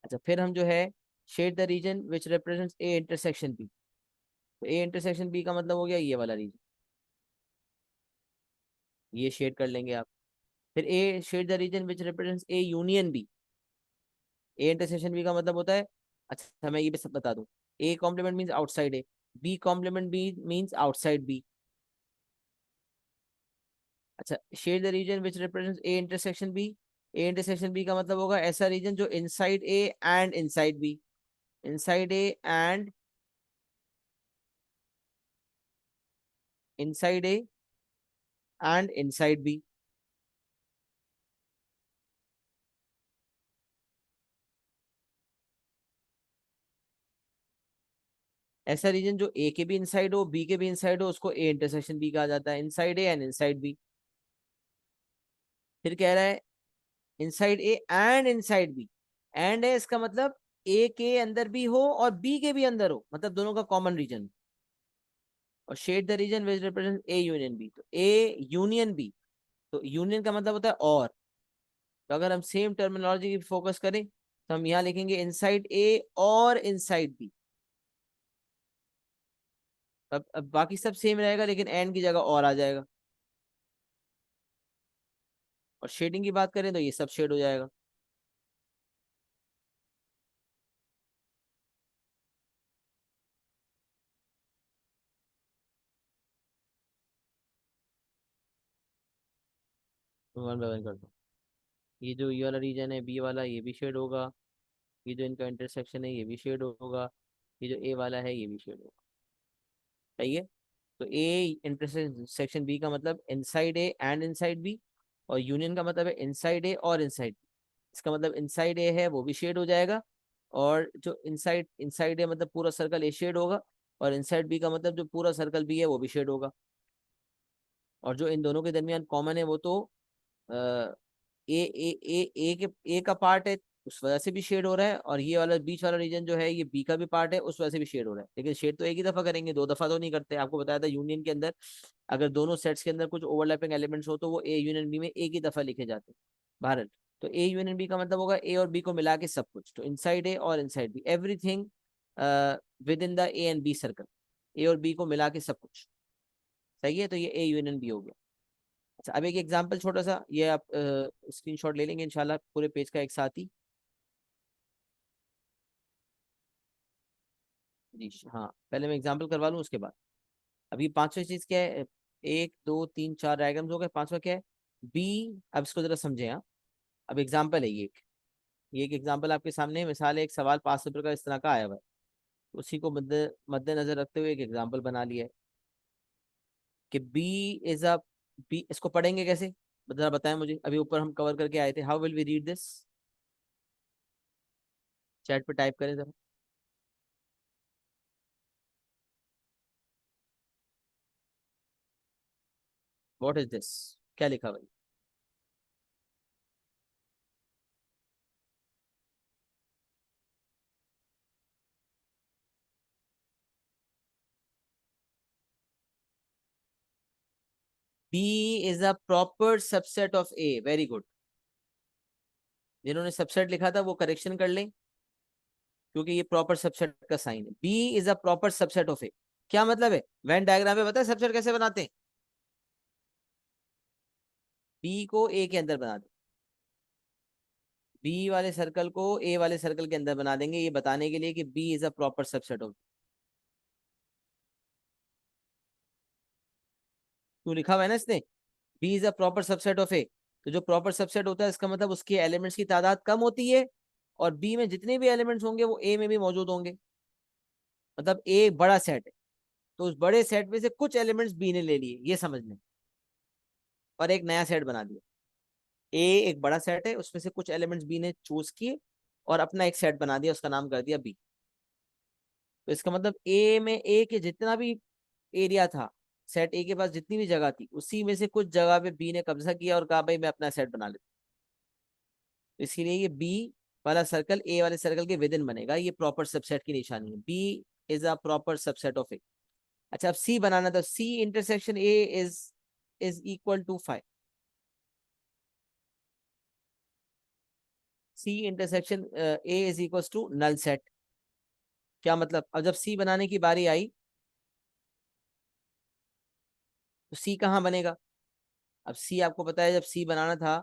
अच्छा, फिर हम जो है shade the region which represents A intersection B. तो ए इंटरसेक्शन बी का मतलब हो गया ये वाला रीजन, ये शेड कर लेंगे आप। फिर A shade the region which represents A union B. A intersection B का मतलब होता है, अच्छा मैं ये भी सब बता दूं, A complement means outside A, B complement B means outside B. अच्छा, shade the region which represents A intersection B. A intersection B का मतलब होगा ऐसा रीजन जो inside A and inside B, inside A and inside A and inside B. ऐसा region जो A के भी इनसाइड हो बी के भी इनसाइड हो, उसको ए इंटरसेक्शन बी कहा जाता है, inside A and inside B. फिर कह रहा है inside A and inside B. And है इसका मतलब ए के अंदर भी हो और बी के भी अंदर हो, मतलब दोनों का कॉमन रीजन। और shade the region which represent A union B, तो ए यूनियन बी, तो यूनियन का मतलब होता है और। तो अगर हम सेम टर्मिनोलॉजी की फोकस करें, तो हम यहाँ लिखेंगे इनसाइड ए और इनसाइड बी। अब बाकी सब सेम रहेगा, लेकिन एंड की जगह और आ जाएगा। और शेडिंग की बात करें तो ये सब शेड हो जाएगा। वन बाय वन करता हूँ। ये जो ये वाला रीजन है बी वाला, ये भी शेड होगा। ये जो इनका इंटरसेक्शन है ये भी शेड होगा। ये जो ए वाला है ये भी शेड होगा। सही है। तो ए इंटरसेक्शन बी का मतलब inside A and inside B, और यूनियन का मतलब है इनसाइड ए और इनसाइड। इसका मतलब इनसाइड ए है वो भी शेड हो जाएगा, और जो इनसाइड इनसाइड ए मतलब पूरा सर्कल ए शेड होगा, और इनसाइड बी का मतलब जो पूरा सर्कल बी है वो भी शेड होगा। और जो इन दोनों के दरमियान कॉमन है वो तो ए ए ए ए के ए का पार्ट है, उस वजह से भी शेड हो रहा है, और ये वाला बीच वाला रीजन जो है ये बी का भी पार्ट है, उस वजह से भी शेड हो रहा है। लेकिन शेड तो एक ही दफा करेंगे, दो दफा तो नहीं करते। आपको बताया था यूनियन के अंदर अगर दोनों सेट्स के अंदर कुछ ओवरलैपिंग एलिमेंट्स हो तो वो ए यूनियन बी में एक ही दफा लिखे जाते हैं भारत। तो ए यूनियन बी का मतलब होगा ए और बी को मिला के सब कुछ, तो इनसाइड ए और inside B, everything within the A and B circle, A और बी को मिला के सब कुछ। सही है, तो ये ए यूनियन बी हो गया। अच्छा, अब एक एग्जांपल छोटा सा, ये आप स्क्रीनशॉट ले लेंगे इंशाल्लाह पूरे पेज का एक साथ ही। जी हाँ, पहले मैं एग्जांपल करवा लूँ उसके बाद। अभी पांचवा चीज क्या है, एक दो तीन चार डायग्राम्स हो गए, पांचवा क्या है, बी। अब इसको जरा समझे। हाँ, अब एग्जांपल है ये एक एग्जांपल आपके सामने है, मिसाल है, एक सवाल 5 पेपर का इस तरह का आया हुआ है, उसी को मद्देनजर रखते हुए एक एग्जांपल बना लिया है कि बी इज अ, बी, इसको पढ़ेंगे कैसे जरा बताएं मुझे। अभी ऊपर हम कवर करके आए थे, how will we read this, chat पे टाइप करें जरा। व्हाट इज दिस, क्या लिखा भाई। B is a proper subset of A, very good. जिन्होंने सबसेट लिखा था वो करेक्शन कर लें, क्योंकि ये प्रॉपर सबसेट का साइन है। B is a proper subset of A, क्या मतलब है, वेन डायग्राम में पता है सबसेट कैसे बनाते हैं, बी को ए के अंदर बना दें, बी वाले सर्कल को ए वाले सर्कल के अंदर बना देंगे, ये बताने के लिए कि B is a proper subset of. क्यों लिखा हुआ है ना इसने, B is a proper subset of A. तो जो प्रॉपर सबसेट होता है इसका मतलब उसके एलिमेंट्स की तादाद कम होती है, और बी में जितने भी एलिमेंट्स होंगे वो ए में भी मौजूद होंगे। मतलब ए एक बड़ा सेट है, तो उस बड़े सेट में से कुछ एलिमेंट्स बी ने ले लिए, ये समझ लें, और एक नया सेट बना दिया। ए एक बड़ा सेट है, उसमें से कुछ एलिमेंट्स बी ने चूज किए और अपना एक सेट बना दिया, उसका नाम कर दिया बी। तो इसका मतलब ए में ए के जितना भी एरिया था, सेट ए के पास जितनी भी जगह थी, उसी में से कुछ जगह पे बी ने कब्जा किया और कहा भाई मैं अपना सेट बना लेता हूं। इसीलिए ये बी वाला सर्कल ए वाले सर्कल के विद इन बनेगा, ये प्रॉपर सबसेट की निशानी है, B is a proper subset of A. अच्छा, अब सी बनाना था, C intersection A is equal to 5। C intersection A is equal to null set. क्या मतलब, अब जब सी बनाने की बारी आई तो सी कहाँ बनेगा। अब सी आपको पता है, जब सी बनाना था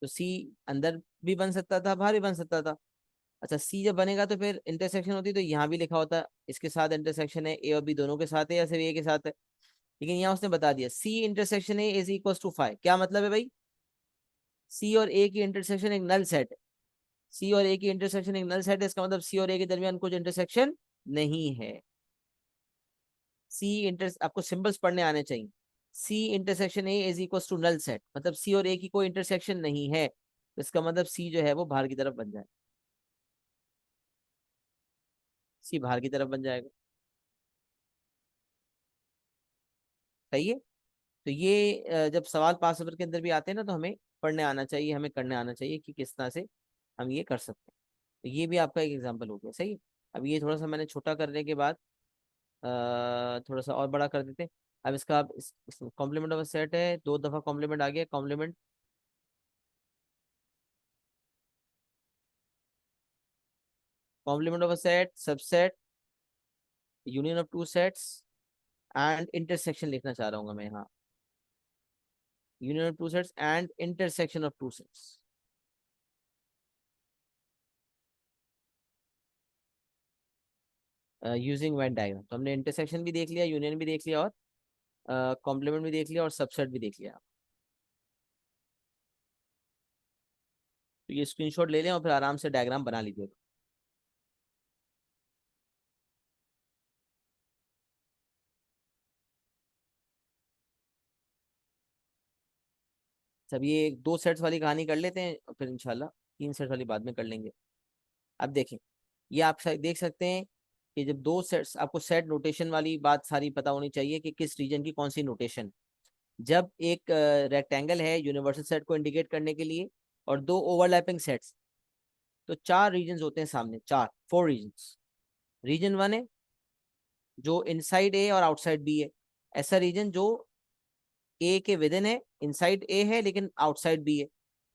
तो सी अंदर भी बन सकता था, बाहर भी बन सकता था। अच्छा, सी जब बनेगा तो फिर इंटरसेक्शन होती तो यहाँ भी लिखा होता इसके साथ इंटरसेक्शन है, ए और बी दोनों के साथ है या सिर्फ ए के साथ है। लेकिन यहाँ उसने बता दिया C intersection A is equal to 5। क्या मतलब है भाई, सी और ए की इंटरसेक्शन एक नल सेट है, सी और ए की इंटरसेक्शन एक नल सेट है, इसका मतलब सी और ए के दरमियान कुछ इंटरसेक्शन नहीं है। सी इंटर, आपको सिंबल्स पढ़ने आने चाहिए। C intersection A is equal to null set, मतलब सी और ए की कोई इंटरसेक्शन नहीं है, तो इसका मतलब सी जो है वो बाहर की तरफ बन जाए, सी बाहर की तरफ बन जाएगा। सही है। तो ये जब सवाल पास पेपर के अंदर भी आते हैं ना, तो हमें पढ़ने आना चाहिए, हमें करने आना चाहिए कि किस तरह से हम ये कर सकते हैं। तो ये भी आपका एक एग्जाम्पल हो गया। सही है। अब ये थोड़ा सा मैंने छोटा करने के बाद थोड़ा सा और बड़ा कर देते हैं। अब इसका आप कॉम्प्लीमेंट ऑफ अ सेट है, दो दफा कॉम्प्लीमेंट आ गया, complement, complement of a set, subset, union of two sets and intersection लिखना चाह रहा हूँ मैं यहाँ, union of two sets and intersection of two sets using Venn diagram. तो हमने इंटरसेक्शन भी देख लिया, यूनियन भी देख लिया, और कॉम्प्लीमेंट भी देख लिया, और सबसेट भी देख लिया। तो ये स्क्रीनशॉट ले लें और फिर आराम से डायग्राम बना लीजिए। सब ये दो सेट्स वाली कहानी कर लेते हैं और फिर इंशाल्लाह तीन सेट्स वाली बाद में कर लेंगे। अब देखें, ये आप शायद देख सकते हैं कि जब दो सेट्स, आपको सेट नोटेशन वाली बात सारी पता होनी चाहिए कि किस रीजन की कौन सी नोटेशन। जब एक रेक्टेंगल है यूनिवर्सल सेट को इंडिकेट करने के लिए, और दो ओवरलैपिंग सेट्स, तो 4 रीजन होते हैं सामने, 4 रीजन। रीजन 1 है जो इनसाइड ए और आउटसाइड बी है, ऐसा रीजन जो ए के विद इन है, इनसाइड ए है लेकिन आउटसाइड बी है।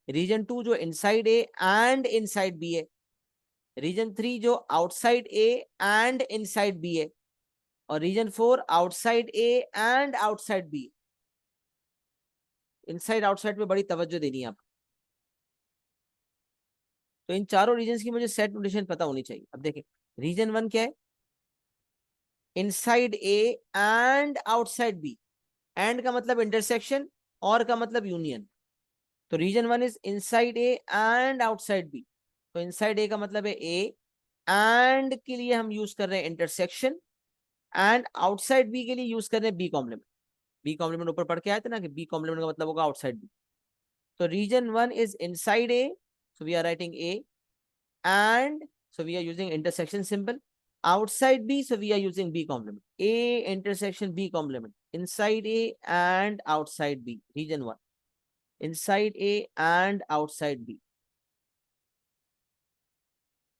रीजन 2 जो inside A and inside B है। रीजन 3 जो outside A and inside B है। और region 4 outside A and outside B. Inside outside पे बड़ी तवज्जो देनी है आप। तो इन चारों रीजन की मुझे सेट नोटेशन पता होनी चाहिए। अब देखें, रीजन 1 क्या है? Inside A and outside B. And का मतलब इंटरसेक्शन, और का मतलब यूनियन। तो region 1 is inside A and outside B. तो इनसाइड ए का मतलब है ए, एंड के लिए हम यूज कर रहे हैं इंटरसेक्शन, एंड आउटसाइड बी के लिए यूज कर रहे हैं बी कॉम्प्लीमेंट। बी कॉम्प्लीमेंट ऊपर पढ़ के आए थे ना कि बी कॉम्प्लीमेंट का मतलब होगा आउटसाइड बी। तो region 1 is inside A, so we are writing A, and so we are using intersection symbol. Outside B, so we are using B complement. A intersection B complement. Inside A and outside B. Region 1. Inside A and outside B.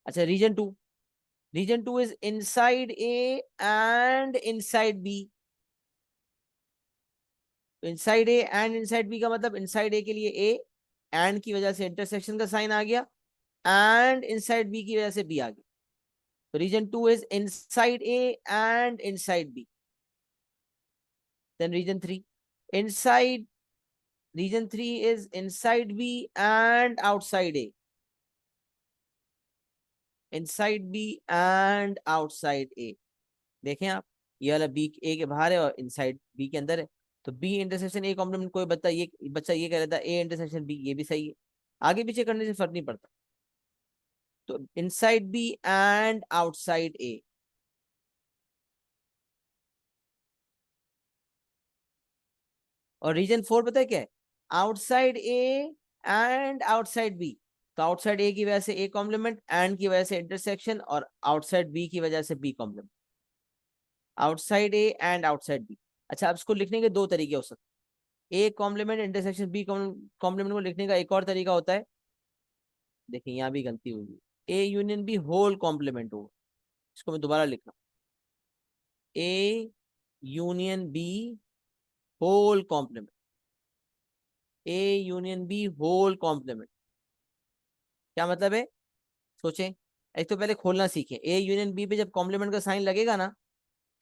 अच्छा, region 2. Region 2 is inside A and inside B. Inside A and inside B का मतलब inside A के लिए A, and की वजह से intersection का sign आ गया, and inside B की वजह से B आ गया। तो region 2 is inside A and inside B. Then region 3. Inside, region 3 is inside B and outside A. Inside B and outside A. देखें आप, ये वाला बी ए के बाहर है और इनसाइड बी के अंदर है। तो बी इंटरसेक्शन ए कॉम्प्लीमेंट, कोई बच्चा ये कह रहा था ए इंटरसेक्शन बी, ये भी सही है। आगे पीछे करने से फर्क नहीं पड़ता। तो inside B and outside A. और रीजन 4 पता है क्या है? Outside A and outside B. तो आउटसाइड ए की वजह से ए कॉम्प्लीमेंट, एंड की वजह से इंटरसेक्शन, और आउटसाइड बी की वजह से B complement. Outside A and outside B. अच्छा, अब इसको लिखने के दो तरीके हो सकते हैं। A complement intersection B complement को लिखने का एक और तरीका होता है। देखिए यहाँ भी गलती हुई, A union B whole complement होगा। इसको मैं दोबारा लिख रहा हूँ, A union B whole complement. A union B whole complement क्या मतलब है? सोचें। एक तो पहले खोलना सीखें। ए यूनियन बी पे जब कॉम्प्लीमेंट का साइन लगेगा ना,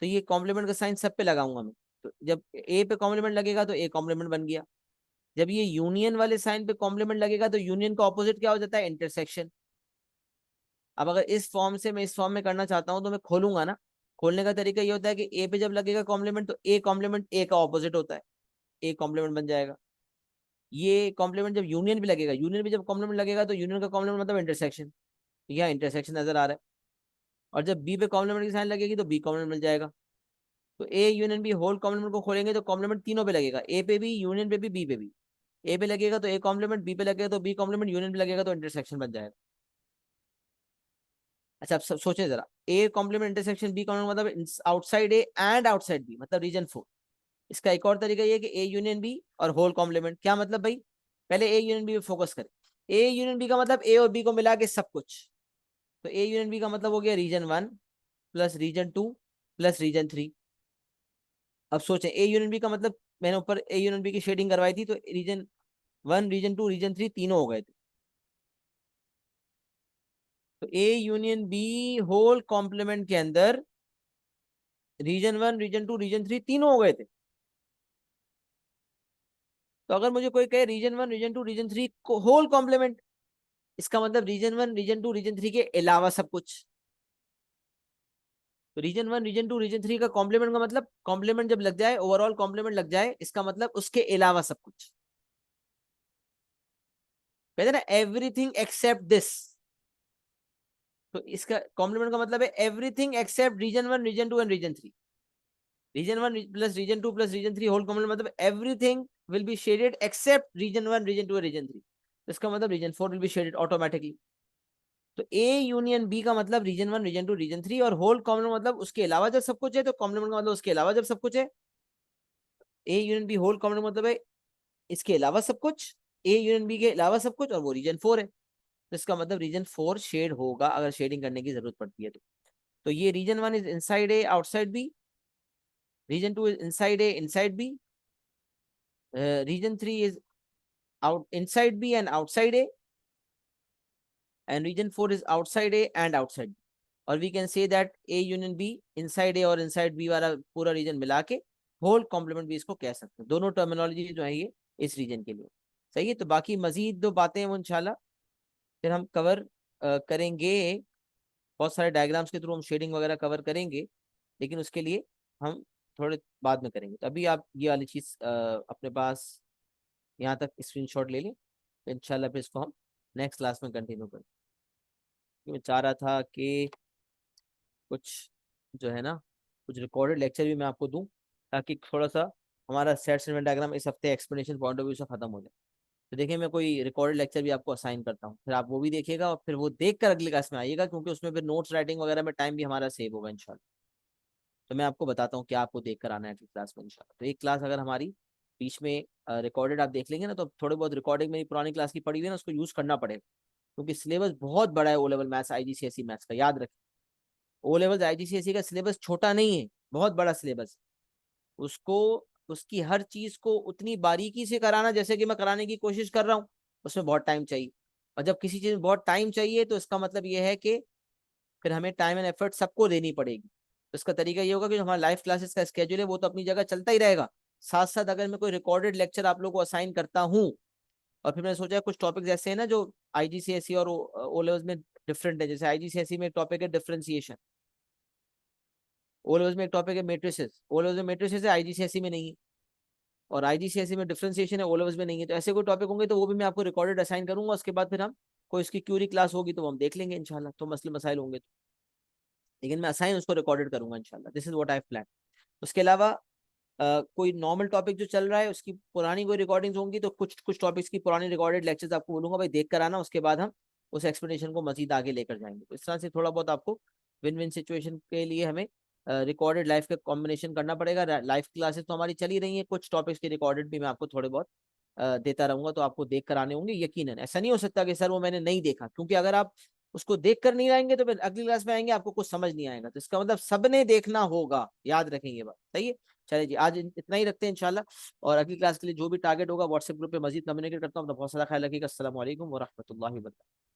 तो ये कॉम्प्लीमेंट का साइन सब पे लगाऊंगा मैं। तो जब ए पे कॉम्प्लीमेंट लगेगा तो ए कॉम्प्लीमेंट बन गया। जब ये यूनियन वाले साइन पे कॉम्प्लीमेंट लगेगा तो यूनियन का ऑपोजिट क्या हो जाता है? इंटरसेक्शन। अब अगर इस फॉर्म से मैं इस फॉर्म में करना चाहता हूं तो मैं खोलूंगा ना। खोलने का तरीका ये होता है कि ए पे जब लगेगा कॉम्प्लीमेंट तो ए कॉम्प्लीमेंट ए का ऑपोजिट होता है, ए कॉम्प्लीमेंट बन जाएगा। ये कॉम्प्लीमेंट जब यूनियन भी लगेगा, यूनियन भी जब कॉम्प्लीमेंट लगेगा तो यूनियन का कॉम्प्लीमेंट मतलब इंटरसेक्शन। यह इंटरसेक्शन नजर आ रहा है। और जब बी पे कॉम्प्लीमेंट की साइन लगेगी तो बी कॉम्प्लीमेंट मिल जाएगा। तो A union B whole complement को खोलेंगे तो कॉम्प्लीमेंट तीनों पे लगेगा, ए पे भी, यूनियन पे भी, बी पे भी। ए पे लगेगा तो ए कॉम्प्लीमेंट, बी पे लगेगा तो बी कॉम्प्लीमेंट, यूनियन पे लगेगा तो इंटरसेक्शन बन जाएगा। अच्छा, अब सब सोचे जरा, A complement intersection B complement मतलब outside A and outside B, मतलब रीजन 4। इसका एक और तरीका ये है कि ए यूनियन बी और होल कॉम्प्लीमेंट। क्या मतलब भाई? पहले ए यूनियन बी पे फोकस करें। ए यूनियन बी का मतलब ए और बी को मिला के सब कुछ। तो ए यूनियन बी का मतलब हो गया region 1 plus region 2 plus region 3। अब सोचें, ए यूनियन बी का मतलब, मैंने ऊपर ए यूनियन बी की शेडिंग करवाई थी, तो रीजन 1, रीजन 2, रीजन 3 तीनों हो गए थे। तो A union B whole complement के अंदर रीजन 1, रीजन 2, रीजन 3 तीनों हो गए थे। तो अगर मुझे कोई कहे रीजन 1, रीजन 2, रीजन 3 को होल कॉम्प्लीमेंट, इसका मतलब रीजन 1, रीजन 2, रीजन 3 के अलावा सब कुछ। तो रीजन 1, रीजन 2, रीजन 3 का कॉम्प्लीमेंट का मतलब, कॉम्प्लीमेंट जब लग जाए, ओवरऑल कॉम्प्लीमेंट लग जाए, इसका मतलब उसके अलावा सब कुछ। कहते ना एवरीथिंग एक्सेप्ट दिस। तो इसका कॉम्प्लीमेंट का मतलब है everything except region 1, region 2 and region 3। Region 1 plus region 2 plus region 3 whole complement मतलब everything will be shaded except region 1, region 2 और रीजन 3। इसका मतलब region 4 will be shaded automatically. तो ए यूनियन बी का मतलब रीजन 1, रीजन 2, रीजन 3, और whole complement मतलब उसके अलावा जब सब कुछ है, तो कॉम्प्लीमेंट का मतलब उसके अलावा जब सब कुछ है। A union B whole complement मतलब है इसके अलावा सब कुछ, ए यूनियन बी के अलावा सब कुछ, और वो रीजन 4 है। तो इसका मतलब रीजन 4 शेड होगा अगर शेडिंग करने की जरूरत पड़ती है तो ये region 1 is inside A outside B, region 2 is inside A inside B, region 3 is out inside B and outside A, and region 4 is outside A and outside B. और we can say that A union B inside A और inside B वाला पूरा reason मिला के whole complement भी इसको कह सकते हैं। दोनों टर्मिनोलॉजी जो है ये इस रीजन के लिए सही है। तो बाकी मजीद जो बातें हैं वो इंशाल्लाह फिर हम कवर करेंगे, बहुत सारे डायग्राम्स के थ्रू हम शेडिंग वगैरह कवर करेंगे, लेकिन उसके लिए हम थोड़े बाद में करेंगे। तो अभी आप ये वाली चीज अपने पास यहाँ तक स्क्रीनशॉट ले लें, तो इंशाल्लाह फिर इसको हम नेक्स्ट क्लास में कंटिन्यू करें। मैं चाह रहा था कि कुछ जो है ना कुछ रिकॉर्डेड लेक्चर भी मैं आपको दूं, ताकि थोड़ा सा हमारा सेट सेगमेंट डायग्राम इस हफ्ते एक्सप्लेनेशन पॉइंट ऑफ व्यू से खत्म हो जाए। तो देखिए मैं कोई रिकॉर्डेड लेक्चर भी आपको असाइन करता हूँ, फिर आप वो भी देखिएगा और फिर वो देख कर अगली क्लास में आइएगा, क्योंकि उसमें फिर नोट्स राइटिंग वगैरह में टाइम भी हमारा सेव होगा इंशाल्लाह। तो मैं आपको बताता हूँ क्या आपको देख कर आना है अगली क्लास में इंशाल्लाह। तो एक क्लास अगर हमारी बीच में रिकॉर्डेड आप देख लेंगे ना, तो थोड़ी बहुत रिकॉर्डिंग मेरी पुरानी क्लास की पड़ी हुई है ना, उसको यूज करना पड़ेगा, क्योंकि सिलेबस बहुत बड़ा है O level maths IGCSE maths का, याद रखें। ओ लेवल IGCSE का सिलेबस छोटा नहीं है, बहुत बड़ा सिलेबस। उसको उसकी हर चीज को उतनी बारीकी से कराना जैसे कि मैं कराने की कोशिश कर रहा हूँ, उसमें बहुत टाइम चाहिए। और जब किसी चीज में बहुत टाइम चाहिए तो इसका मतलब ये है कि फिर हमें टाइम एंड एफर्ट सबको देनी पड़ेगी। तो इसका तरीका ये होगा कि जो हमारा लाइव क्लासेस का स्केड्यूल है वो तो अपनी जगह चलता ही रहेगा, साथ साथ अगर मैं कोई रिकॉर्डेड लेक्चर आप लोगों को असाइन करता हूँ, और फिर मैंने सोचा कुछ टॉपिक्स ऐसे हैं ना जो IGCSE और ओ लेवल्स में डिफरेंट है। जैसे IGCSE में एक टॉपिक है डिफरेंशिएशन, ओ लेवल्स में एक टॉपिक है मेट्रिसेस, ओ लेवल्स में मेट्रिसेस है IGCSE में नहीं है, और IGCSE में डिफरेंशिएशन है ओ लेवल्स में नहीं है। तो ऐसे कोई टॉपिक होंगे तो वो भी मैं आपको रिकॉर्डेड असाइन करूंगा, उसके बाद फिर हम कोई इसकी क्यूरी क्लास होगी तो वो हम देख लेंगे इंशाल्लाह, तो मसले मसाइल होंगे तो, लेकिन मैं असाइन उसको रिकॉर्डेड करूंगा इंशाल्लाह। This is what I plan. उसके अलावा कोई नॉर्मल टॉपिक जो चल रहा है उसकी पुरानी कोई रिकॉर्डिंग्स होंगी तो कुछ कुछ टॉपिक्स की पुरानी रिकॉर्डेड लेक्चर्स आपको बोलूंगा भाई देख कर आना, उसके बाद हम उस एक्सप्लेनेशन को मजीद आगे लेकर जाएंगे। तो इस तरह से थोड़ा बहुत आपको विन विन सिचुएशन के लिए हमें रिकॉर्डेड लाइफ का कॉम्बिनेशन करना पड़ेगा। लाइव क्लासेस तो हमारी चली रही है, कुछ टॉपिक्स के रिकॉर्डेड भी मैं आपको थोड़े बहुत देता रहूंगा, तो आपको देख कर आने होंगे। यकीनन ऐसा नहीं हो सकता कि सर वो मैंने नहीं देखा, क्योंकि अगर आप उसको देख कर नहीं आएंगे तो फिर अगली क्लास में आएंगे आपको कुछ समझ नहीं आएगा। तो इसका मतलब सबने देखना होगा, याद रखेंगे बात, सही है। चलिए जी, आज इतना ही रखते हैं इंशाल्लाह, और अगली क्लास के लिए जो भी टारगेट होगा व्हाट्सएप ग्रुप पे मजीद कम्युनिकेट करता हूँ। तो बहुत सारा ख्याल रखिएगा। अस्सलाम वालेकुम व रहमतुल्लाहि व बरकातहू।